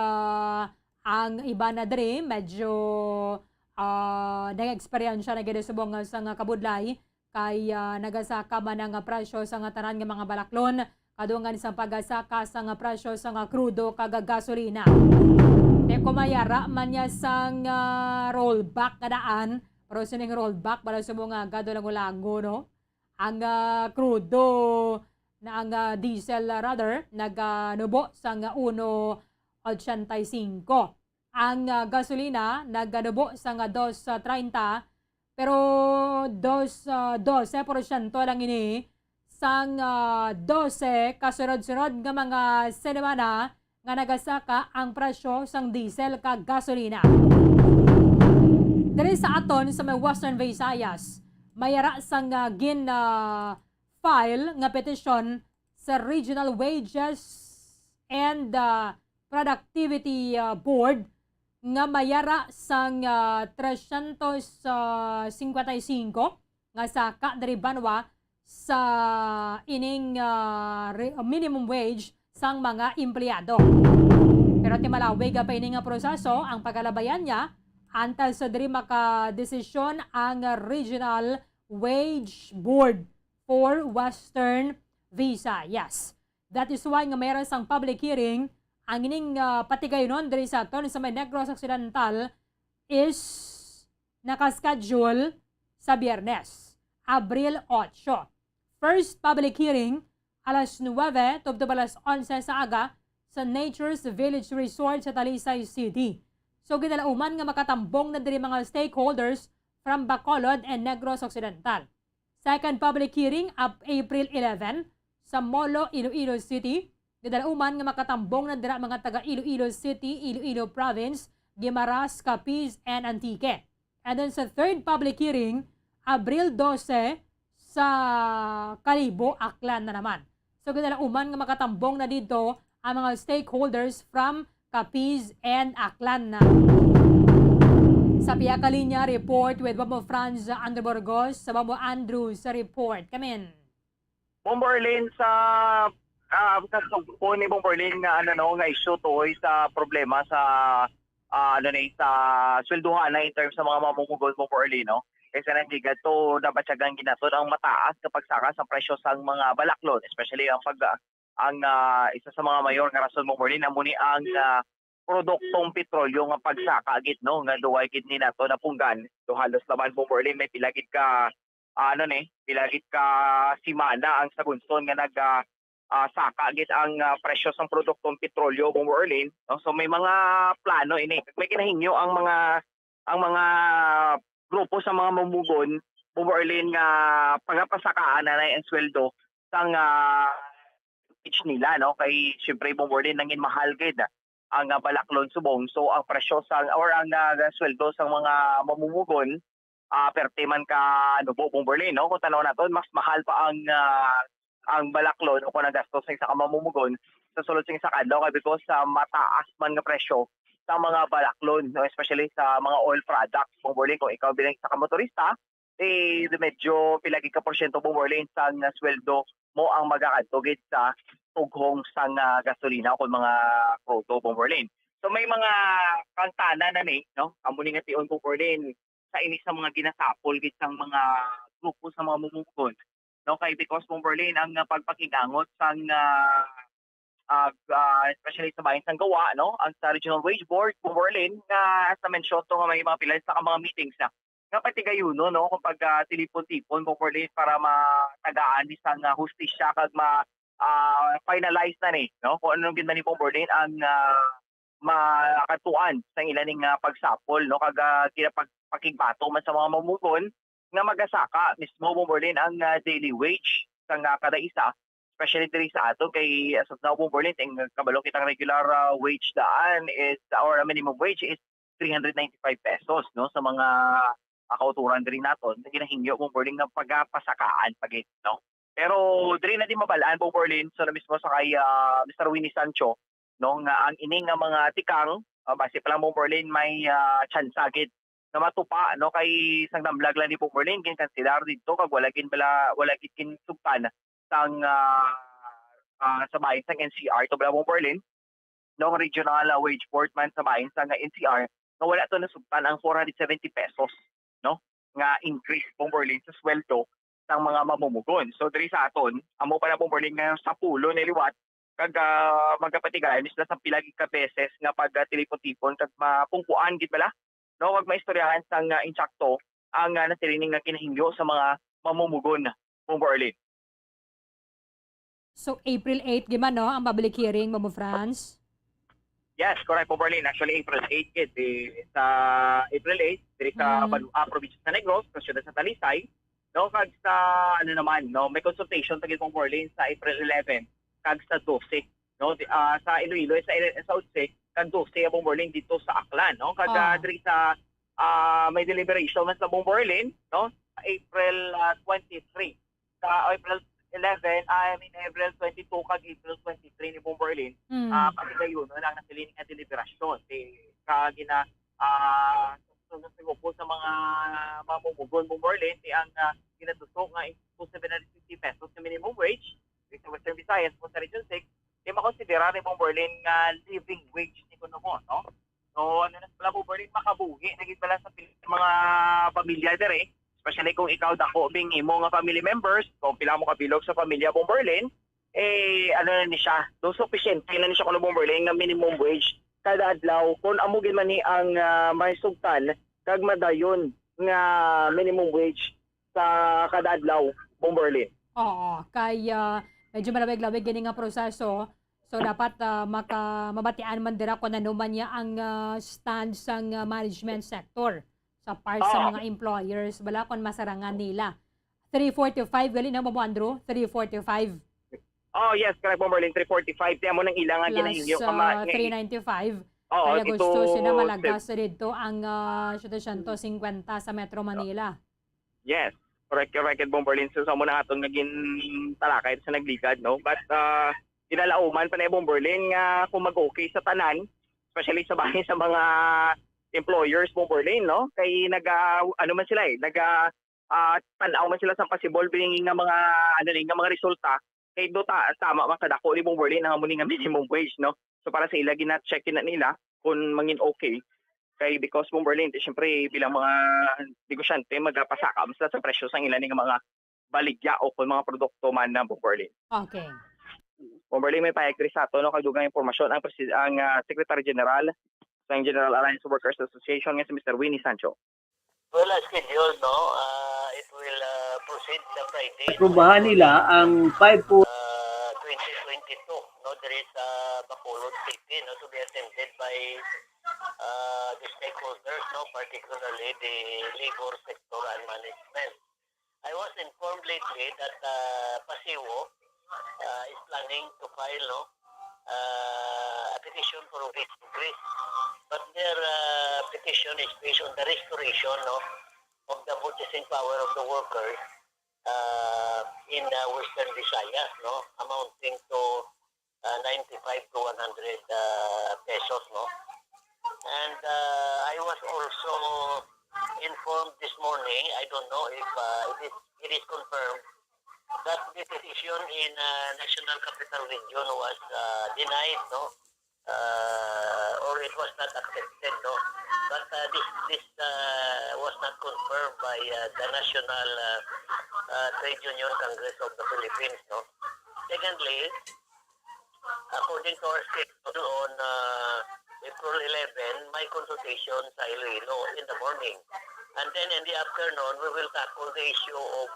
ang iba na diri medyo nag-experience na gid subong sa kabudlay kay nagasaka man ang presyo sa tanan nga mga balaklon kadungan sa pagasaka sa presyo sa krudo kag gasolina. Te kumayara man niya sang rollback kadaan, pero sining rollback para subong gado lango-lango no. Ang krudo na ang diesel rather naganubo sa 1.85. Ang gasolina naganubo sa 2.30 pero 12% lang ini sang 12 kasunod-sunod nga mga semana nga nagasaka ang presyo sang diesel kag gasolina. Diri sa aton sa may Western Visayas, mayara sang file nga petisyon sa Regional Wages and Productivity Board nga mayara sang 355 nga saka dari banwa sa ining minimum wage sang mga empleyado. Pero timalawig pa ining proseso ang pagalabayan niya antal sa diri makadesisyon ang Regional Wage Board for Western Visayas. That is why nga mayroon sang public hearing ang ining patigayonon diri sa aton sa may Negros Occidental is nakaschedule sa Biyernes, Abril 8. First public hearing, alas 9 tubto alas 11 sa aga sa Nature's Village Resort sa Talisay City. So ginalauman nga makatambong na diri mga stakeholders from Bacolod and Negros Occidental. Second public hearing up April 11 sa Molo, Iloilo City. Ginalauman nga makatambong na dira mga taga Iloilo City, Iloilo Province, Guimaras, Capiz, and Antique. And then sa third public hearing, Abril 12 sa Kalibo, Aklan na naman. So ginalauman nga makatambong na dito ang mga stakeholders from Capiz and Aklan na. Sa Piyaka Linya, report with Bobo Franz Andrew Burgos. Sa Bobo Andrew sa report. Come in. Bomberlin sa po ni Bomberlin nga nga issue to sa problema sa sa swelduhan na in terms sa mga mamumugol Bomberlin, no? Kasi nandigan to dapat siyagang ginatod ang mataas kapag saka sa presyo sa mga balaklon, especially ang isa sa mga mayor nga rason Bomberlin na muni ang produktong petrolyo nga pagsaka gid no nga duway gid ni nato na punggan do halos laman Bomberlin may pilagid ka pilagid ka simana ang sagunson nga nag saka gid ang presyo sa produktong petrolyo Bomberlin, no? So may mga plano ini may kinahingyo ang mga grupo sa mga mamumugon Bomberlin nga pagapasakaan na ang sweldo sang pitch nila, no? Kay syempre Bomberlin nangin mahal gid ang balaklon subong. So ang presyo ang sweldo sa mga mamumugon perte man ka Bomberlin, no? Kung tanaw naton mas mahal pa ang balaklon o kung nagastos sa isa ka mamumugon sa sulod sa isa kadlaw kay because sa mataas man nga presyo sa mga balaklon, no? Especially sa mga oil products Bomberlin. Kung ikaw bilang isa ka motorista medyo pilagi ka porsyento Bomberlin sa sweldo mo ang magakadtugid sa tughong sang gasolina o mga proto Bomberlin. So may mga kantana na no? Amo ni nga tion Bomberlin sa inis sa mga ginasapol gid sang mga grupo sa mga mamumugon. No, kay because Bomberlin ang pagpakigangot sang especially sa bayan sang gawa, no? Ang sa Regional Wage Board Bomberlin nga as na mention to nga may mga pilay sa mga meetings na nga patigayuno, no? Kung tilipon-tipon Bomberlin para matagaan ni sang hustisya kag finalize na no? Kung anong gid ni Bomberlin ang makatuan sa ilaning pagsapol, no? Kag pakigbato man sa mga mamumugon nga magasaka mismo Bomberlin ang daily wage sang kada isa, especially diri sa ato kay as of now Bomberlin ting kabalo kitang regular wage daan is or minimum wage is 395 pesos, no? Sa mga kauturan diri naton ginahingyo Bomberlin nga pagapasakaan pagit, no? Pero diri na di mabalaan Bomberlin so na mismo sa kay Mr. Winnie Sancho, no, nga ang ining nga mga tikang base pa lang Bomberlin may chance gid na matupa, no? Kay sang damlag lang ni Bomberlin kin consider dito kag wala gid kin sugtan sang sa bahin sang NCR to bala Bomberlin, no? Regional wage board man sa bahin sang NCR nga wala to nasugtan ang 470 pesos, no? Nga increase Bomberlin sa sweldo sang mga mamumugon. So diri sa aton amo pa na Bomberlin nga sa pulo ni liwat kag magapatigayon isla sa pilagi ka beses nga pag tilipon-tipon kag mapungkuan gid bala, no? Wag maistoryahan sang insakto ang nasilining nga kinahingyo sa mga mamumugon Bomberlin. So April 8 giman, no, ang public hearing Bobo Franz? Yes, correct Bomberlin. Actually April 8 gid sa April 8 diri sa probinsya sa Negros, sa siyudad sa Talisay, no? Kag sa naman, no, may consultation tagil Bomberlin sa April 11 kag sa 12, no? Sa Iloilo sa Utsik kag 12 ang Bomberlin dito sa Aklan, no? Kag diri sa may deliberation man sa Bomberlin, no? Sa April 23 sa April 11 April 22 kag April 23 ni Bomberlin pagdayon lang nasilining nga deliberasyon kag gina sa mga mamumugon Bomberlin ang ginatusok nga 750 pesos na minimum wage sa Western Visayas po sa Region 6 makonsidera ni Bomberlin nga living wage ni kuno mo, no? So na pala Bomberlin makabuhi naging pala sa mga pamilya dire, especially kung ikaw dako bing imo nga family members, kung pila mo kabilog sa pamilya Bomberlin, na ni siya, do sufficient na ni siya kuno Bomberlin nga minimum wage kada adlaw kung amo gid man ni ang may sugtan kag madayon nga minimum wage sa kada adlaw, Bomberlin. Oo, kaya medyo malawig-lawig gini nga proseso. So dapat mabatian man dira kung ano man niya ang stand sa management sector sa part sa mga employers bala kung masarangan nila. 345 gali na mo Andrew, 345 Oh, yes, correct, Bomberlin. 345. Tiyan mo nang ilangan plus ginahinyo. 395. Oo, Kaya ito, gusto sila malagdas dito ang 750 sa Metro Manila. Yes, correct, Bomberlin. So, sa muna atong naging talakay sa naglikad, no? But, kinalauman pa na Bomberlin nga kung mag-okay sa tanan, especially sa bahay sa mga employers, Bomberlin, no? Kay ano man sila tanaw man sila sa possible bringing nga mga resulta. Kay do tama man kadako ni Bomberlin nga muni nga minimum wage, no? So para sa ila gina-check na nila kung mangin okay. Kay because Bomberlin, siyempre bilang mga negosyante magpasaka sila sa presyo sang ilan nga mga baligya o kung mga produkto man na Bomberlin. Okay. Bomberlin may payag sa ato no kay dugang impormasyon ang Secretary General sa General Alliance Workers Association nga si Mr. Winnie Sancho. Well, as scheduled, no, it will proceed sa Friday. Aprobahan nila ang 5 po 2022, no, there is Bacolod City, no, to be attended by the stakeholders, no, particularly the labor sector and management. I was informed lately that Pasiwo is planning to file, no, a petition for a wage increase. But their petition is based on the restoration of the purchasing power of the workers in Western Visayas, no, amounting to 95 to 100 pesos, no. And I was also informed this morning, I don't know if it is confirmed, that the petition in National Capital Region was denied, no, or it was not accepted, no. But this was not confirmed by the National Trade Union Congress of the Philippines, no. Secondly, according to our schedule on April 11, my consultation sa Iloilo in the morning. And then in the afternoon, we will tackle the issue of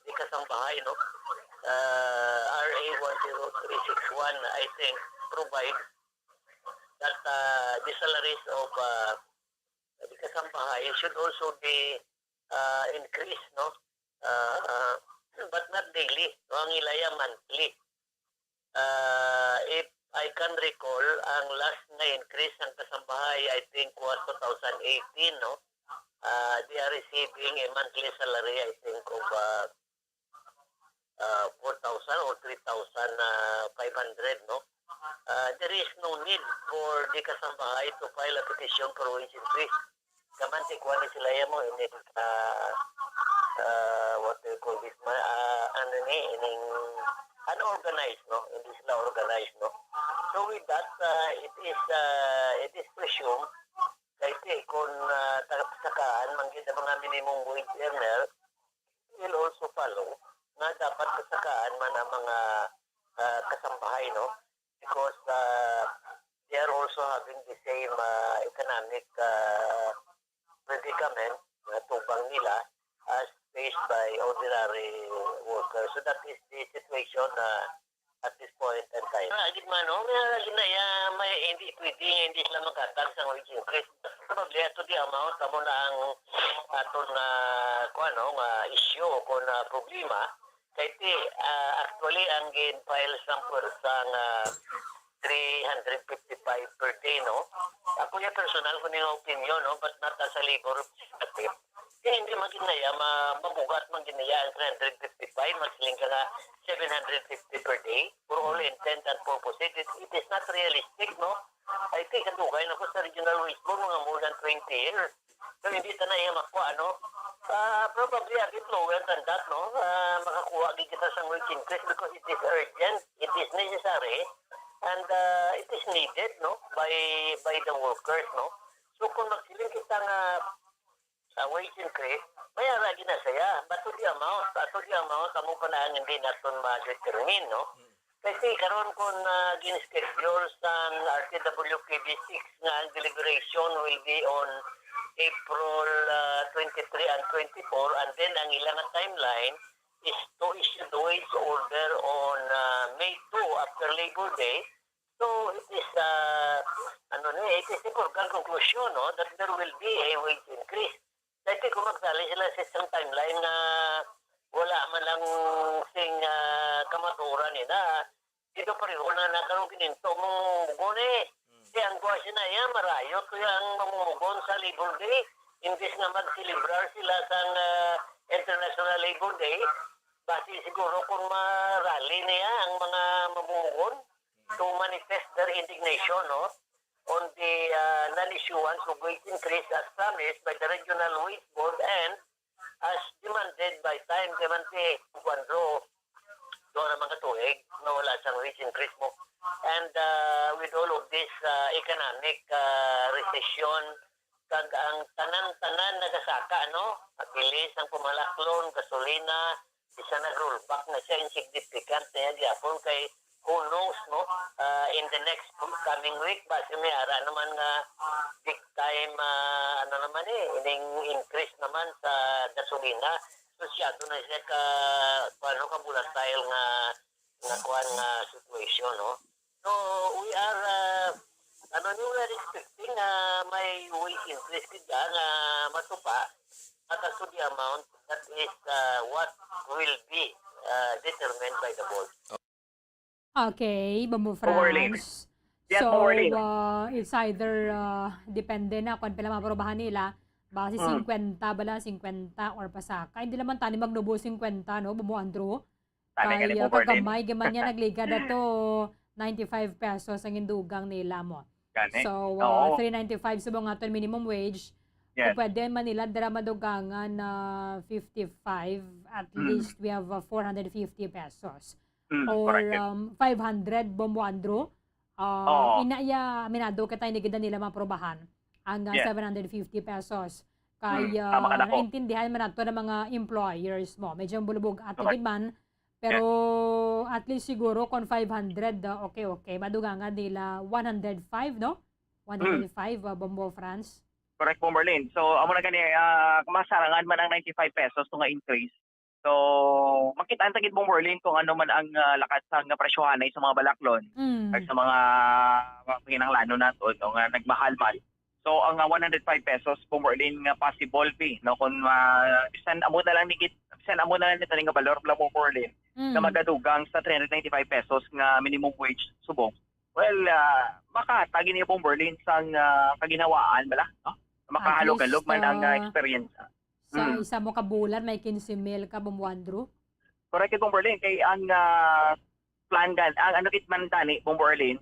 the kasambahay, no. RA 10361, I think, provides that the salaries of the kasambahay should also be increased, no, but not daily, no, ang ilaya monthly. If I can recall, ang last na increase ng kasambahay, I think, was 2018, no. They are receiving a monthly salary, I think, of 4,000 or 3,500, no. There is no need for the kasambahay to file a petition for wage increase. Kamantik wala sila yan mo, what do you call this, unorganized, no? Hindi sila organized, no? So with that, it is presumed kahit kung sakaan manggit ang mga minimum wage earner will also follow na dapat kasakaan man ang mga kasambahay, no? Because they are also having the same economic predicament na tubang nila as faced by ordinary workers. So that is the situation at this point in time. Agad man, no? May hindi pwedeng hindi sila magkatag sa wage increase. Probably to the amount kamo na ang aton issue o kung problema. Kahit actually ang file sang puwersang 355 per day, no? Ako yung personal ko yung opinion, no? But not as a labor representative. Hindi maginaya, mabugat maginaya ang 355, masiling ka na 750 per day for all intent and purposes. It is not realistic, no? I think kadugay na ko sa regional wage board mga more than 20 years. So hindi ta na iya makuha, no? Probably a bit lower than that, no? Makakuha kita sa wage increase because it is urgent, it is necessary, and it is needed, no? By the workers, no? So kung magsiling kita nga wage increase, may aragi na saya. But to the amount, amo pa na hindi natin ma-determine, no? Kasi karon kung gin-schedule sa RTWKB 6 nga ang deliberation will be on April 23 and 24, and then ang ilang na timeline is to issue the wage order on May 2 after Labor Day. So it is it is important conclusion, no, that there will be a wage increase. Dahil kung magsali sila sa isang timeline na wala man lang sing kamaturan nila, dito pareho na nakaroon kininto mong mugon eh. Kasi ang kuha siya na yan, marayot ko yung mamumugon sa Labor Day. Imbis na mag-celebrar sila sa International Labor Day, basi siguro kung marally niya ang mga mamumugon to manifest their indignation, no, on the non-issuance of wage increase as promised by the Regional Wage Board and as demanded by time Clemente Cuandro doon ang mga tuig na wala siyang wage increase mo. And with all of this economic recession, kag ang tanan-tanan nagasaka, no? Akilis ang pumalaklon, gasolina, isa nag-rollback na siya, insignificant na yan, diapon kay who knows, no? In the next coming week, basi may ara naman nga big time, ining increase naman sa gasolina. Masyado na siya volatile nga situation, no? So we are expecting may wage increase kita nga matupa at to the amount that is what will be determined by the board. Okay, Bambo Orlin. France. Yes, So, Orlin. it's either depende na kung pala maprobahan nila. Base 50 bala, 50 or pasaka. Hindi naman tani magnubo 50, no? Bambo Andrew. Tani Kaya po, Orlin. kagamay, gaman niya nagliga na to 95 pesos ang indugang nila mo. Gani. So, Oo. 395 sa mga ton minimum wage. Yes. Kung pwede Manila, dara madugangan na 55, at least we have 450 pesos. Or correct. 500 Bombo Andrew. Oo. Inaya, minado ka tayo nigida nila maprobahan. Ang Yes. 750 pesos. Kaya tama ka na po. naintindihan man nato ng mga employers mo. Medyo bulubog at Correct. man. Pero at least siguro kung 500, okay. Madugangan nila 105, no? 105 Bombo France. Correct po, Merlin. So, amo na gani, masarangan man ang 95 pesos nga increase. So, makita ang tagid mo, Merlin, kung ano man ang lakas sa presyohanay sa mga balaklon at sa mga pinanglano nato, no, nga nagmahal man. So, ang 105 pesos po, Merlin, nga possible fee, no, kung bisan amo na lang nito nga balor lang po, Merlin, na magadugang sa 395 pesos nga minimum wage subong. Well, makatagi niya po, Merlin, sa kaginawaan, bala, no? Makahalog-halog man ang experience. Sa isa mo kabulan, may 15 mil ka Bomboandro? Correct kong Berlin. Kay ang plan gan, ang ano kitman tani, Berlin,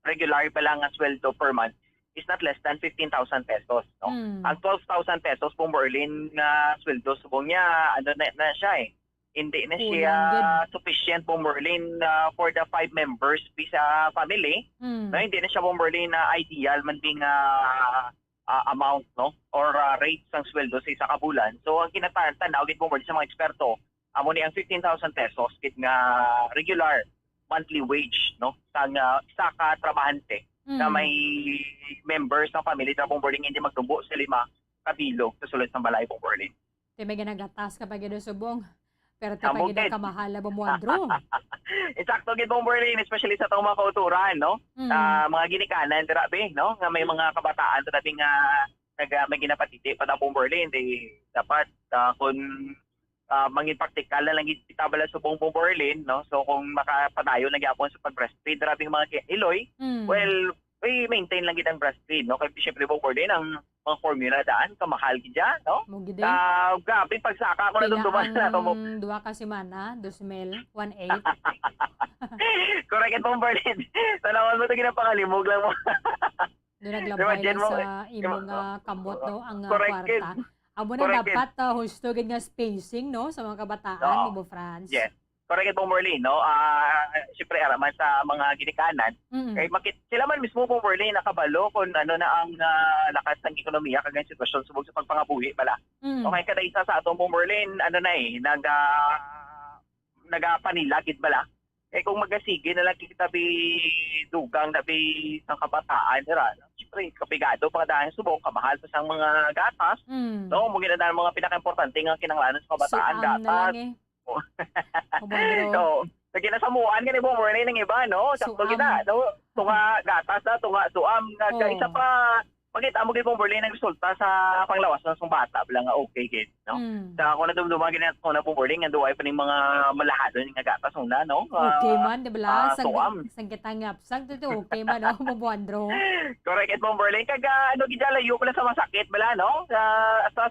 regular pa lang ang sweldo per month is not less than 15,000 pesos. No? Ang 12,000 pesos Berlin na sweldo, subong niya, ano na siya eh. Hindi na siya sufficient Berlin for the 5 members sa family. No, hindi na siya Berlin na ideal man ding amount, no, or rates ng sweldo sa isa ka bulan. So ang kinatanaw gid Berlin sa mga eksperto, amo ni ang 15,000 pesos kit nga regular monthly wage, no, sa isa ka trabahante na may members ng family sa Berlin hindi magtubo sa 5 kabilog sa sulod ng balay Berlin. Te may ginagatas kapag ito subong. Pero tapos gina kamahal na Bomboandro. Eksakto gid Berlin, especially sa tong mga kauturan, no? Mga ginikanan grabe, no? Nga may mga kabataan sa dating may ginapatiti pa na Berlin, dapat kung mangin praktikal na lang itabala sa buong Berlin, no? So kung makapadayon lang gyapon sa pag-breastfeed, grabe mga iloy, well, we maintain lang gid ang breastfeed, no? Kay syempre Berlin ang mga formula daan kamahal gid ya, no? Grabe pagsaka ko na dumduman na to mo. Duha ka semana, 2018. Correct po, Berlin. Tanawan mo ito ginapakalimog lang mo. Doon naglabay lang sa imong kamot, no? Ang kwarta. Amo na dapat husto gid nga spacing, no? Sa mga kabataan, Ibo France. Yes. Correct po, Berlin, no? Siyempre, araman sa mga ginikanan. Kaya sila man mismo po, Berlin, nakabalo kung ano na ang lakas ng ekonomiya, kagayang sitwasyon subog sa pagpangabuhi pala. Okay, kada isa sa atong po, Berlin, ano na nagapanilagid bala. Kung magasige na lang kita dugang na ng kabataan, syempre, kapigado pa dahil subong, kamahal pa sang mga gatas. No, mugin na mga pinaka-importante nga kinanglanon sa kabataan, gatas. So, lagi na samuan ka ni Bong Bernie ng iba, no? Sakto kita, no? Tunga gatas na, tunga suam. Isa pa, makita mo kay Bong Bernie ng resulta sa panglawas ng bata. Bala nga okay, kid, no? Sa ako na dumduman ginagawa ko na Bong Bernie, nga duway pa ng mga malahado ng gatas na, no? Okay man, di ba? Suam. Sang kitang ngapsang, ito okay man, no? Mabuandro. Correct, Bong Bernie. Ano, gidalayo pala sa masakit, bala, no? Sa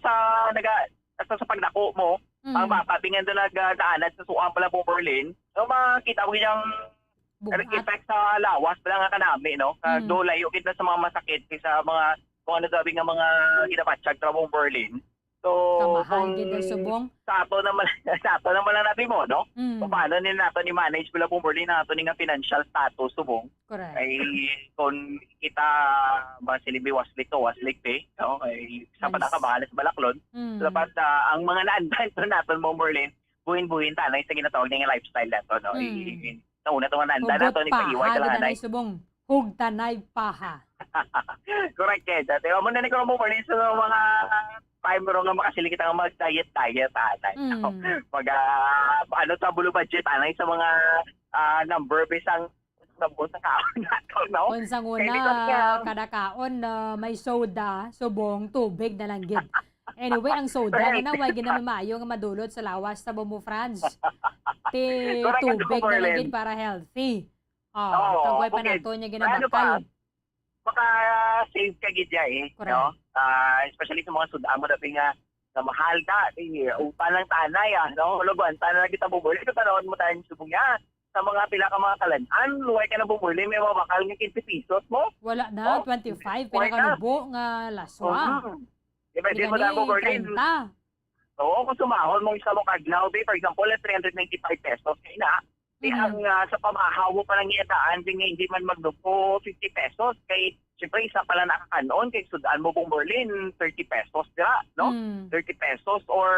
pagdako mo, ang bata, tingin doon nagdaanad sa suam pala Bong Berlin, so makita mo yung effect sa lawas pala nga kanami, no? Do layo kita sa mga masakit sa mga kung ano sabi nga mga ginapatsag sa Bong Berlin. So, kamahal din ang subong. Sa ato naman lang natin mo, no? Kung paano nila nato ni manage pala Bong Berlin nato ni nga financial status subong. Correct. Ay kung kita ba silibi waslik pay, no? Ay sa panakabahalas balaklon. Dapat ang mga naandan to naton Bong Berlin, buhin-buhin tanay sa ginatawag nga lifestyle nato, no? Sa una to naandan nato ni paiway sa lanay. Subong. Hugtanay paha. Correct, Ked. Pero mo na ni ko Bong Berlin sa mga time ro nga makasili kita nga mag-diet anay. Ano sa bulo budget anay sa mga number bisang sabon sa kaon nato, no? Unsang una kada kaon may soda, subong, tubig na lang gid. Anyway, ang soda na way ginamamayo nga madulot sa lawas sa Bombo France. Tubig na lang gid para healthy. Kagway pa nato nya ginabakal. Maka-save ka gid no? Especially sa mga sudan mo dapat nga mahal ka, upa lang tanay, no? Luguan, tanay na kita bubuli, ito tanawin mo tayo subong niya. Sa mga pila ka mga kalanaan, luway ka na bubuli, may mabakal nga 15 pesos mo. Wala na, 25, pinakanubo nga laswa. Diba, di mo na bubuli. Oo, kung sumahol mong isa mo kaglaw, for example, 395 pesos, kaya na, ang sa pamahaw mo pa lang iadaan, hindi man magdupo 50 pesos. Kay, siyempre, isa pala nakakanoon, kay sudaan mo Bong Berlin, 30 pesos dira, no? 30 pesos or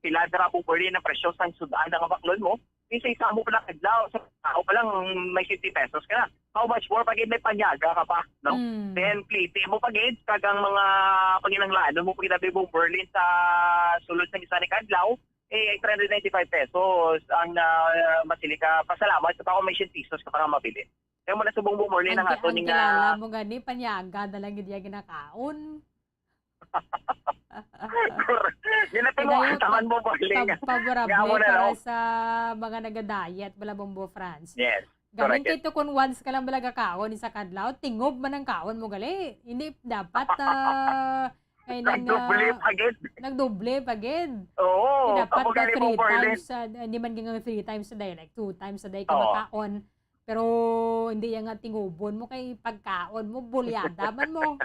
pila dira Bong Berlin na presyo sa sudaan ng baklon mo. Isa mo pa lang kadlaw, sa tao pa lang may 50 pesos ka na. How much more pag may panyaga ka pa, no? Then, plite mo pag kagang mga panginanglaan mo pag Bong Berlin sa sulod ng isa ni kadlaw, 395 pesos ang masili ka. Pasalamat sa pa may 10 pesos ka para mabili. Kaya mo na subong Bong Berlin ang ato ning kilala mo gani panyaga na lang gid ginakaon. Ginatimo taman Bong Berlin. Favorable para sa mga naga-diet bala Bombo France. Yes. Galing kay to kung once ka lang bala kakaon sa kadlaw, tingob man ang kaon mo gali. Hindi dapat nagdoble pagid. Oo. Dapat ka 3 times, hindi man gangang 3 times a day, like 2 times a day ka makaon. Pero hindi yan nga tingubon mo kay pagkaon mo, bulyada man mo.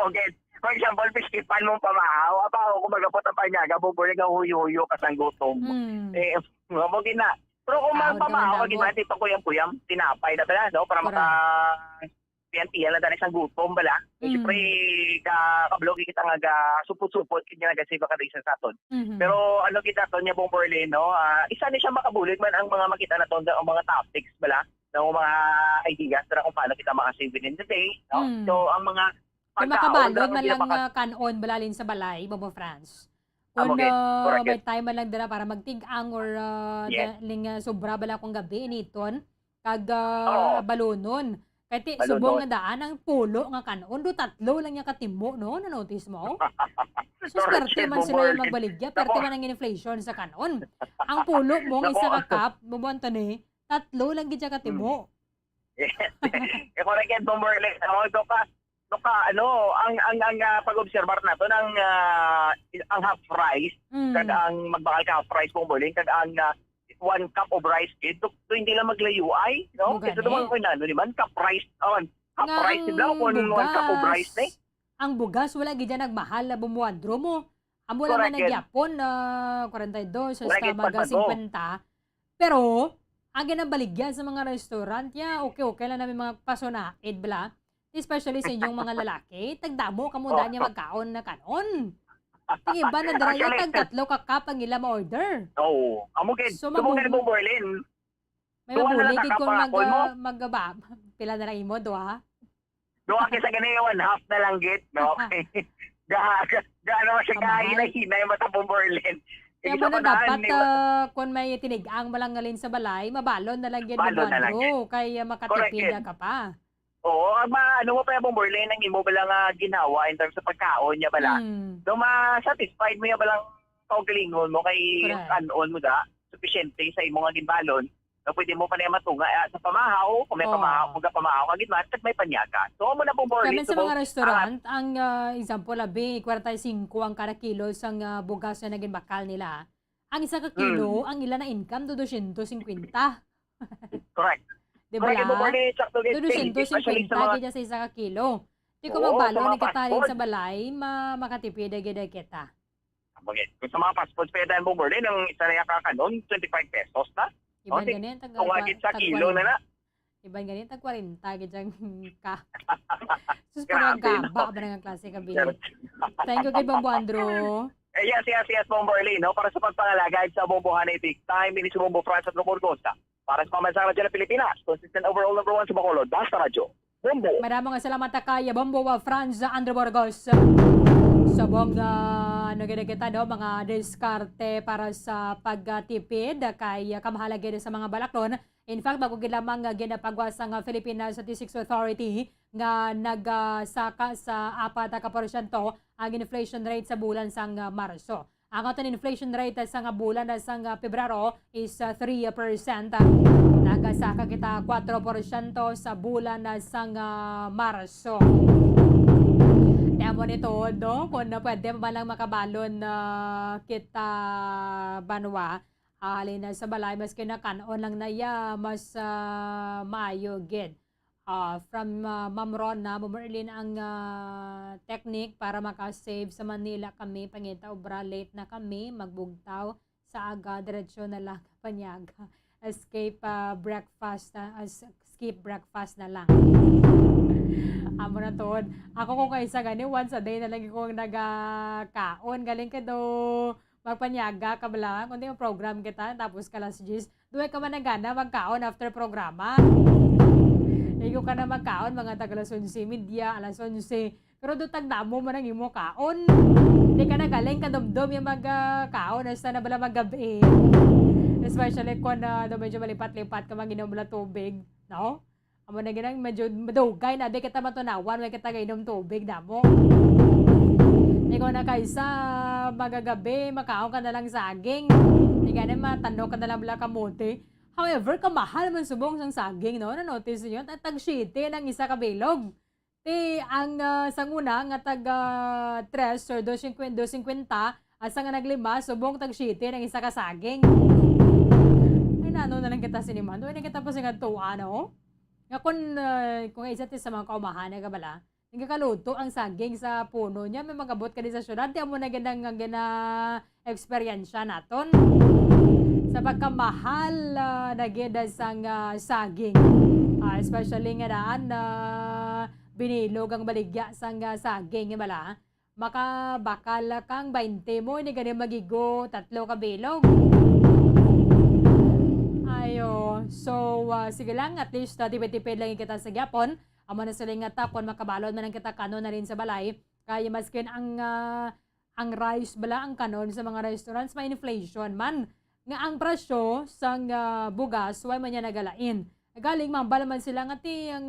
Okay. For example, piskipan mong pamahaw, ako kung magapot ang panyaga, bubuli ka huyo-huyo ka sang gutom. Mamagin na. Pero kung pamahaw, maging pa kuyam-kuyam, tinapay na pala, no? Para piyan-piyan na dahil isang gutom bala. Siyempre, kablogi kita nga supot-supot, kanya nag-save ka isa sa aton. Pero ano kita to niya Bong Berlin, no? Isa ni siya makabulit man ang mga makita na to, ang mga topics bala, ng mga ideas na kung paano kita makasave within the day. No? So, ang mga kung makabalod man lang kanon balalin sa balay, Bombo France. Kung may time man lang dira para magtig-ang or sobra bala kung gabi initon, kag balonon. Kati subong nga daan ang pulo nga kanon do tatlo lang niya katimo no na-notice mo? So swerte man sila yung magbaligya, pero man ang inflation sa kanon. Ang pulo mong isa ka cup, bubonto ni, tatlo lang gid siya katimo. Eko ra kay Bong Berlin, ang pag-obserbar nato ng ang half rice, kag ang magbakal ka half rice Bong Berlin, kag ang 1 cup of rice kid, hindi lang maglayo ay, no? Kasi naman ko na, di man, cup rice, half rice, di lang, 1 cup of rice na Ang bugas, wala gidya nagmahal na bumuandro mo. Amo lang na nagyapon, 42, sa maga 50. Pero, ang ginabaligyan sa mga restaurant, okay lang namin mga pasonaid, bla. Especially sa inyong mga lalaki, tagdamo ka muna niya magkaon na kanon. Tingin ba na daraya tag-tatlo kakap ang ila ma-order? Oo. Amugid. So, mabugid Bong Berlin. May mabuligid kung pila na rin mo, do ha? Doon sa ganyan, 1/2 na lang git, no? Gaano siya kahina-hina yung mata po, Berlin. Kaya mo na dapat kung may tinigang malangalin sa balay, mabalon na lang yan Balon na lang bro. Kaya makatipid Correct. ka pa. Oo, ano mo pa yung Berlin, ang imo ba lang ginawa in terms of pagkaon niya bala. So, ma-satisfied mo yung balang kaugalingon mo kay kanon mo da, sufficiente sa imo nga ginbalon. Na pwede mo pa na matunga sa pamahaw, kung may pamahaw, kung pamahaw ka gitmat, at may panyaga. So, mo na pong Berlin. Kaya sa mga restaurant, ang example, 45 ang kada kilo sang bugas na naging bakal nila. Ang isa ka kilo, ang ilan na income, 250. Correct. Diba lang? 250 gaya sa isa ka kilo. Di ko magbalo, ni katalin sa balay, makatipid agad kita. Kung sa mga fast food, pwede mo Berlin, ang isa na kakanon, 25 pesos na. Iban ganyan, kung agit sa kilo na na. Iban ganyan, tag 40, gaya ka. Sus, parang gaba ba ng klase ka, Billy? Thank you kay Bambo Andro. Yes, Bombo Berlin, no? Para sa pagpangalagay sa Bombohan ay big time, ini sa Bombo France at Bombo Costa. Para sa pamansang radyo ng Pilipinas, consistent overall number 1 sa Bacolod, Basta Radyo. Bombo. Maraming salamat kay Bombo France Andro Burgos. Sabong kita do mga diskarte para sa pagtipid kay kamahalagi sa mga balaklon. In fact, bago lamang ginapagwas ang Philippine Statistics Authority nga nagsaka sa 4% ang inflation rate sa bulan sang Marso. Ang aton inflation rate sa bulan sang Pebrero is 3%. Nagasaka kita 4% sa bulan sang Marso. Temo nito, no? Kung pwede pa lang makabalon na kita banwa, halin na sa balay, mas kinakanon lang na mas maayo gid. From Ma'am Rona, Bumerlin ang technique para makasave sa Manila kami, pangita obra late na kami, magbugtaw sa aga, diretsyo na lang panyaga. Skip breakfast na lang. Amo na to. Ako kung kaisa gani, once a day na lang kung nagakaon. Galing ka do magpanyaga ka bala. Kundi yung program kita, tapos ka las 10. Duwe ka man nagana magkaon after programa. Ikaw ka na magkaon, mga tagalas 11, media, alas 11. Pero do tagdamo man ang imo kaon. Hindi ka na galing, kadumdum yung magkaon. Hasta na bala magabi. Especially kung medyo malipat-lipat ka mag-inom bala tubig. No? Amo na ginang medyo madugay na, di kita matunawan, may kita gainom tubig na mo. Ikaw na kaysa magagabi, makaon ka na lang saging. Di ka na matano ka na lang bala kamote. However, kamahal man subong sang saging, no? Na-notice nyo, tag-shite ng isa kabilog. Ang sanguna nga tag-3 or 250, asa nga naglima, subong tag-shite ng isa ka saging. Ay, na lang kita siniman. Doon na kita pa singa tuwa, no? Nga kung isa sa mga kaumahan na kabala, nagkakaluto ang saging sa puno niya, may magabot ka din sa syudad, di mo na gina-experiensya naton. Sa pagkamahal na gina sang saging. Especially nga daan binilog ang baligya sang saging, bala. Makabakal kang 20 mo, hindi ka magigo 3 kabilog. So, sige lang, at least tipid-tipid lang kita sa Japon. Amo na sila nga tapon, makabalon man ang kita kanon na rin sa balay. Kaya maskin ang rice bala, ang kanon sa mga restaurants, may inflation man. Nga ang presyo sang bugas, why man niya nagalain. Galing mambala man sila nga ang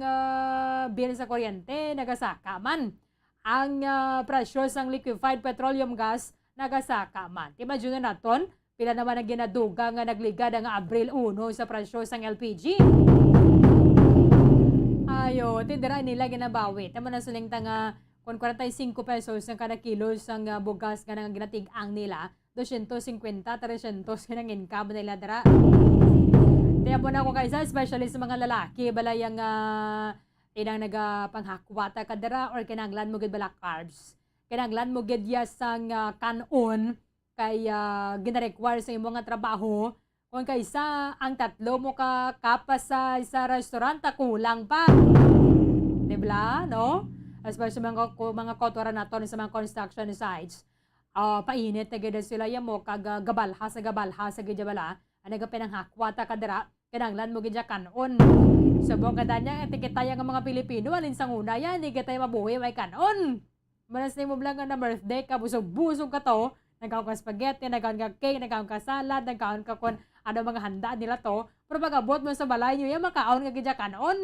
bill sa kuryente, nagasaka man. Ang presyo sang liquefied petroleum gas, nagasaka man. Imagine na naton, pila naman ang ginaduga nga nagligad ang Abril 1 sa presyo sang LPG. Tindira nila ginabawi. Tama na siling tanga kung 45 pesos ang kada kilo sang bugas nga nang ginatig-ang nila, 250, 300 ang income nila dira. Kaya po na ako kaysa, especially sa mga lalaki, balayang inang nagapanghakwata ka dira or kinanglan mo gid bala carbs. Kinanglan mo gid sang kanon kaya gina-require sa imong trabaho kung kaysa ang 3 mo ka kapas sa restaurant kulang pa. Diba? No? Especially mga kotwara naton sa mga construction sites. Painit na gid sila mo kag gabalha sa gid bala. Ang nagapinang hakwata ka dira kinanglan mo gid kanon. Subong ka niya, etiketaya ng mga Pilipino, alin sa una yan, hindi kita mabuhi, may kanon. Manas ni mo lang na birthday ka, busog-busog ka to, nagkaon ka spaghetti, nagkaon ka cake, nagkaon ka salad, nagkaon ka kung ano mga handa nila to, pero pag-abot mo sa balay nyo, yan, makaon ka gidya kanon.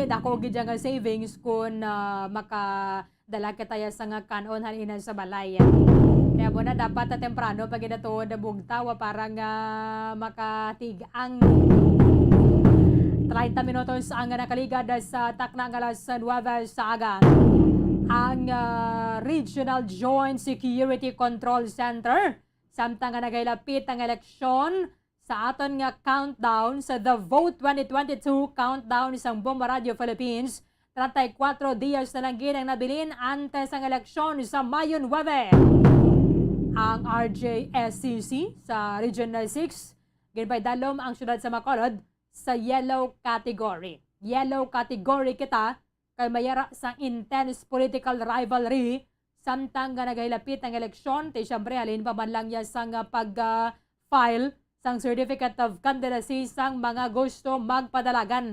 Dako gidya nga savings kung makadala kita sa nga kanon halina sa balay. Kaya mo na dapat na temprano pag inato na bugtawa para nga makatigang 30 minutos ang nakaligad sa takna ng alas 9 sa aga. Ang Regional Joint Security Control Center samtang nga nagailapit ang eleksyon sa aton nga countdown sa The Vote 2022 countdown isang Bomba Radio Philippines. 34 dias na lang ginang nabilin antes ang eleksyon sa Mayo 9. Ang RJSCC sa Region 6, ginpay dalom ang syudad sa Bacolod sa yellow category. Yellow category kita kay mayara sa intense political rivalry samtang nga nagahilapit ang eleksyon. Te siyempre halin pa man lang niya sang pag-file sang Certificate of Candidacy sang mga gusto magpadalagan.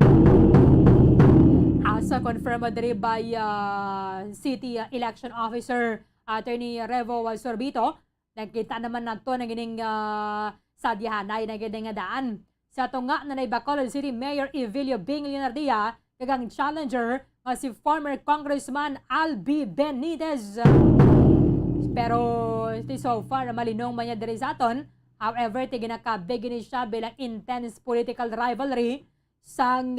Asa confirmed diri by City Election Officer Attorney Revo Sorbito, nagkita naman nato ng gining sadyahanay na gining daan. Sa tunga na Bacolod City Mayor Evilio Bing Leonardia, kagang challenger si former Congressman Albi Benitez. Pero so far malinong man niya diri sa aton. However, ginakabig siya bilang intense political rivalry sang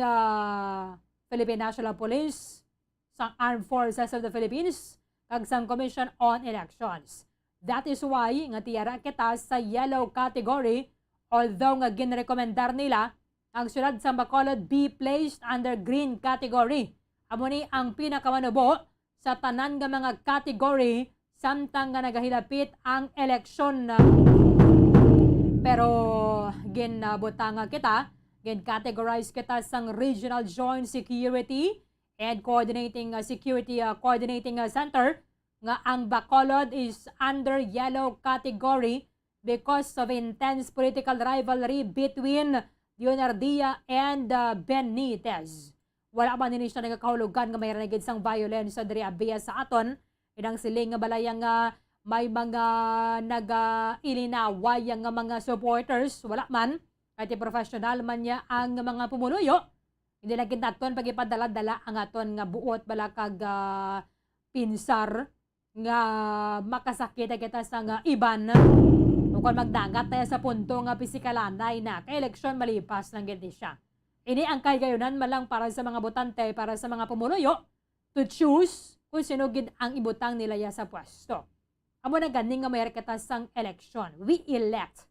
Philippine National Police, sang Armed Forces of the Philippines, kag sang Commission on Elections. That is why nga tiyara kita sa yellow category, although nga ginrekomendar nila ang syudad sa Bacolod be placed under green category. Amo ni ang pinakamanubo sa tanan nga mga category samtang nga nagahilapit ang eleksyon. Pero ginabutanga kita, gin-categorize kita sang Regional Joint Security and Coordinating Security Coordinating Center nga ang Bacolod is under yellow category because of intense political rivalry between Leonardia and Benitez. Wala man din siya nagkahulugan nga may ranagid sang violence sa diri abiya sa aton, inang siling nga balayang may mga nag-ilinaway ang mga supporters, wala man, kahit professional man niya ang mga pumunuyo, hindi lang kinaton pag ipadala-dala ang aton nga buot bala kag pinsar nga makasakit kita sa nga iban. Kung magdangat tayo sa punto nga pisikalanay na kay eleksyon malipas lang gindi siya. Ini ang kaygayonan malang para sa mga botante, para sa mga pumunuyo, to choose kung sino gid ang ibutang nila sa pwesto. Amo na ganing nga mayar kita sang election. We elect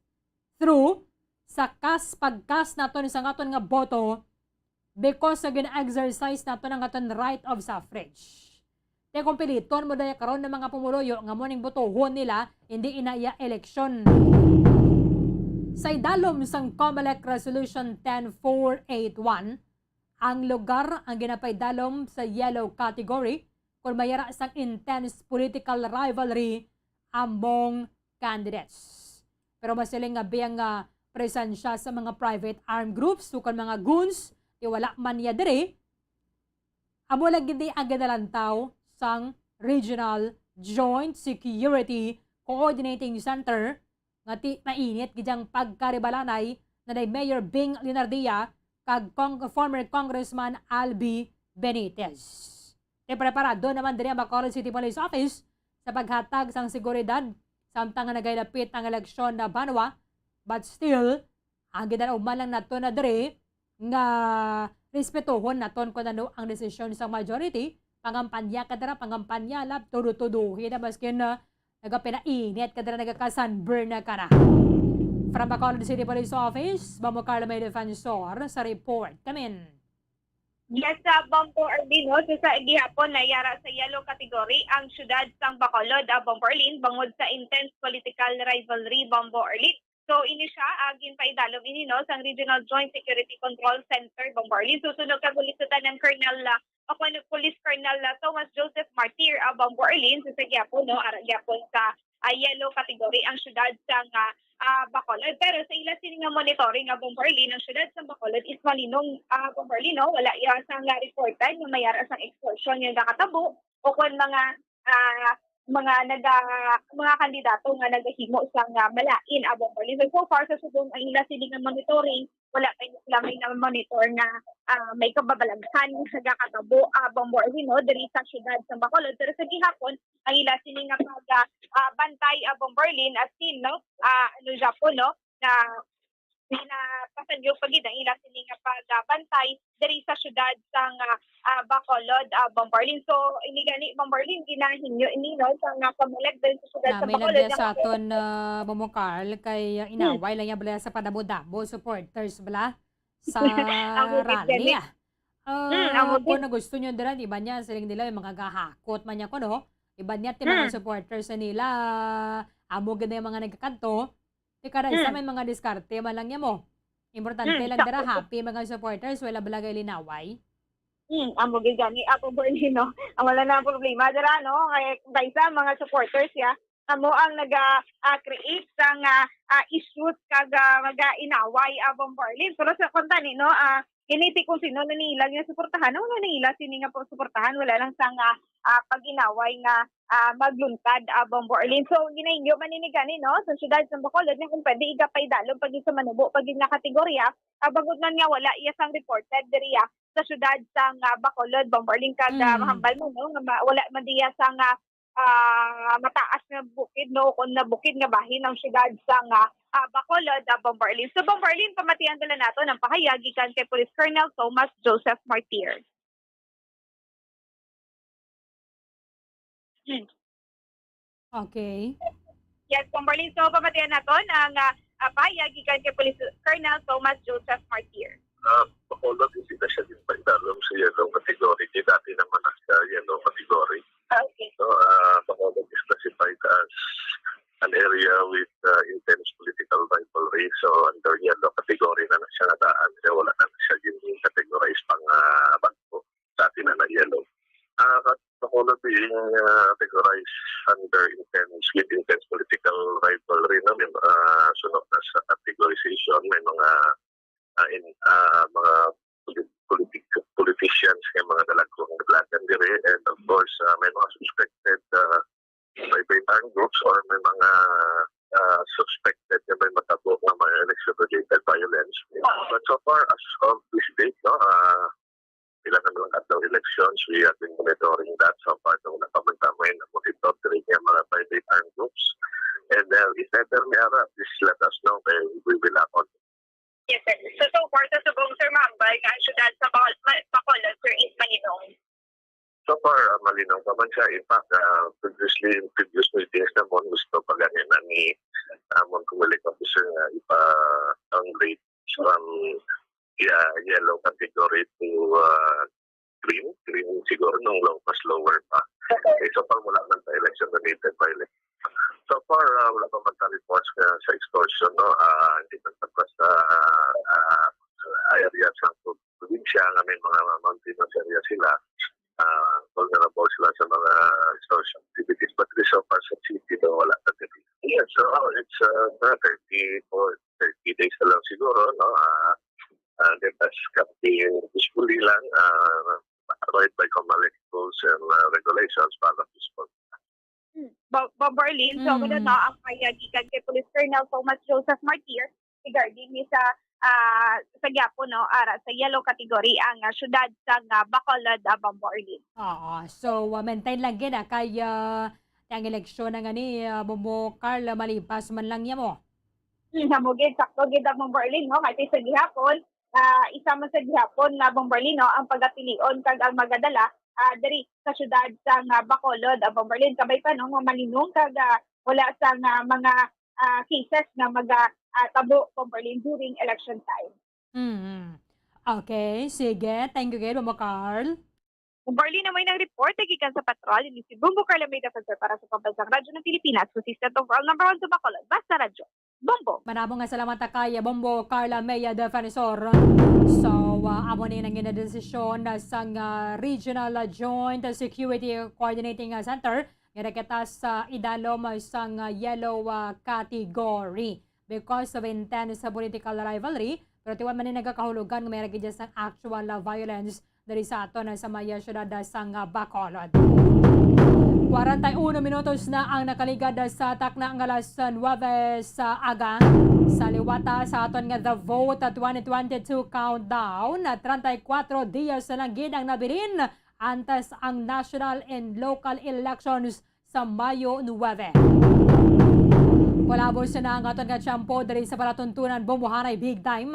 through sa pagkas naton sa aton nga boto because sa gina-exercise naton ang aton right of suffrage. Kaya kung piliton mo daya karon ng mga pumuloyo nga mo ning botohon nila, hindi inaya election. Sa idalom sang COMELEC Resolution 10481, ang lugar ang ginapaydalom sa yellow category kung mayara sang intense political rivalry among candidates. Pero masiling nga biyang presensya sa mga private armed groups, sukon mga goons, wala man niya diri. Amo lang gindi ang ganalantaw sang Regional Joint Security Coordinating Center nga ti mainit gidyang pagkaribalanay na day Mayor Bing Leonardia kag former Congressman Albi Benitez. Preparado naman diri ang Bacolod City Police Office sa paghatag sang seguridad samtang nga nagailapit ang eleksyon na banwa, but still ang gidanaugman lang nato na diri nga respetuhon naton kung ano ang desisyon sa majority. Pangampanya ka dara, pangampanya lab tudu-tuduhi na maskin na nagapinainit ka dara, nagakasunburn na ka na. From Bacolod City Police Office, Bambo Carla May Defensor sa report. Kamin. Yes, sa Bambo Arbino, sa gihapon na yara sa yellow category ang syudad sang Bacolod, Bambo Arlene, bangod sa intense political rivalry, Bambo Arlene. So, ini siya, ginpaidalom ini, no, sang Regional Joint Security Control Center, Bambo Arlene. Susunod ka bulisutan ng Police Colonel Thomas Joseph Martir, Bambo Arlene, sa gihapon, no, ara gihapon sa yellow category ang syudad sa Bacolod. Pero sa ila sini nga monitoring nga Bomborlin, ang syudad sa Bacolod is malinong Bomborlin, no? Wala iya sang reported nga mayara sang explosion nga nakatabo o kung mga kandidato nga nagahimo sang malain a Bomborlin. So far sa subong ang ila sini nga monitoring, wala kayo sila may na-monitor na may kababalaghan sa kakatabo Bomborlin, no? Diri sa syudad sa Bacolod. Pero sa gihapon, ang ila sini nga bantay Bomborlin as in, no? Japon, no? Na pinapasan yung pagid ang ila sini nga pagbantay diri sa syudad sa Bacolod, Bomborlin. So ini gani Bomborlin ginahinyo ini, no, sa pamalag diri sa syudad sa May Bacolod. nagda sa aton Momo Carl kay inaway lang niya bala sa padamo-damo supporters bala sa rally. Kung na gusto nyo dira, iba niya siling nila yung mga gahakot man niya ko, no? Iba niya ti mga supporters na nila amo ganda yung mga nagkakanto. Di kada isa may mga diskarte man lang niya mo. Importante lang dira happy mga supporters, wala balagay linaway. Amo gani Bomborlin, no? Ang wala na problema dira, no? Kay sa mga supporters ya, amo ang create sang issues kag mag-inaway Bomborlin. Pero sa kontani, no, kiniti kung sino na nila nga suportahan, wala nila sini nga suportahan, wala lang sang pag-inaway nga magluntad Bomborlin. So ginainyo maninigani, no, sa syudad sa Bacolod na kung pwede igapay dalom pag sa manubo pag nga kategorya, bagod man nga wala iya sang reported diriya sa syudad sa Bacolod, Bomborlin kag mahambal mo, no, nga wala man diya sang mataas na bukid, no, kung na bukid nga bahin ng syudad sa Bacolod, Bomborlin. So Bomborlin, pamatian dala nato ng pahayag gikan kay Police Colonel Thomas Joseph Martir. Okay. Yes, Bomborlin. So pamatian nato ng pahayag gikan kay Police Colonel Thomas Joseph Martir. Bacolod, hindi na siya din paidalong sa yellow category. Dati naman sa yellow category. Okay. So, Bacolod is classified as an area with intense political rivalry. So, under yellow category na siya nadaan. So, wala na siya yung categorized pang bangko. Dati na yellow. Bacolod being categorized under intense political rivalry, no? May sunod na sa categorization. May mga politicians, may mga dalagong naglagan dire, and of course may mga suspected private armed groups or may mga suspected na may matabo na mga election-related violence. But so far as of this date, no, ilan na lang atong elections, we have been monitoring that. So far, nung nakamantamay na monitor dire yung mga private armed groups. And if ever may harap, please let us know, we will act on. Yes, sir. So far sa subong, Sir Mambay, nga ang syudad sa Bacolod, sir, is malinong. So far, malinong pa man siya. In fact, in previous meetings naman, gusto pa ganin na ni Moncomulic Officer nga ipa-downgrade from yellow category to green. Green siguro nung mas lower pa. Okay, so far, wala man sa election-related violence. So far, wala pa man sa reports sa extortion, no? Hindi man sa area sa probinsya nga may mga mountainous area sila. Vulnerable sila sa mga extortion activities. But so far sa city, no, wala na din. Yeah, so it's 30 days na lang siguro, no? Let us campaign peacefully lang, right by Comelec rules and regulations para peaceful. Bomborlin, so gano'n na ang payagikan kay Police Colonel Thomas Joseph Martir regarding ni sa Gyapo, no, sa yellow category ang syudad sa Bacolod, Bomborlin. So maintain lang gina kay ang eleksyon nga ni Momo Carl malipas man lang niya mo. Namugid sakto gid ang Bomborlin, no, kay sa gihapon isa man sa gihapon na Bomborlin, no, ang pagapilion kag ang magadala diri sa syudad sa Bacolod, Bomborlin. Kabay pa, no, malinong kag wala sa mga cases na tabo Bomborlin during election time. Okay, sige. Thank you, Momo Carl. Bomborlin na may nag-report gikan sa patrol ni si Bumbo Carla May Defensor para sa Pambansang Radyo ng Pilipinas, consistent overall number 1 sa Bacolod, basta radyo. Bombo. Manabong nga salamat kay Bombo Carla May Defensor. So, amo ni nang ginadesisyon sa Regional Joint Security Coordinating Center Nga kita sa idalom sang yellow category because of intense political rivalry. Pero tiwan man nagkakahulugan nga may ragidya sang actual violence dari sa ato na sa maya syudad sang Bacolod. 41 minutos na ang nakaligad sa takna ng alas 9 sa aga. Sa liwata sa aton nga The Vote 2022 countdown na 34 dias na lang gid ang nabilin antes ang national and local elections sa Mayo 9. Kolabos na ang aton nga tiyempo dari sa palatuntunan Bombohanay Big Time.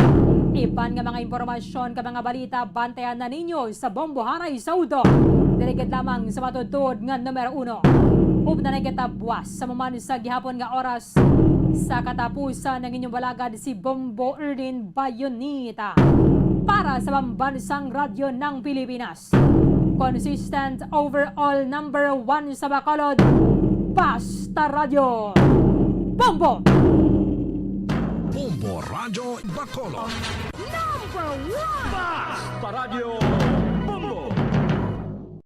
Iban nga mga impormasyon ka mga balita bantayan na ninyo sa Bombohanay Saudo. Dirigid lamang sa matutod nga numero 1. Upna na kita buwas sa maman sa gihapon nga oras sa katapusan ng inyong balagad si Bombo Erlin Bayonita para sa pambansang radyo ng Pilipinas. Consistent overall number 1 sa Bacolod, Basta Radio. Bombo! Bombo Radio Bacolod. Basta Radio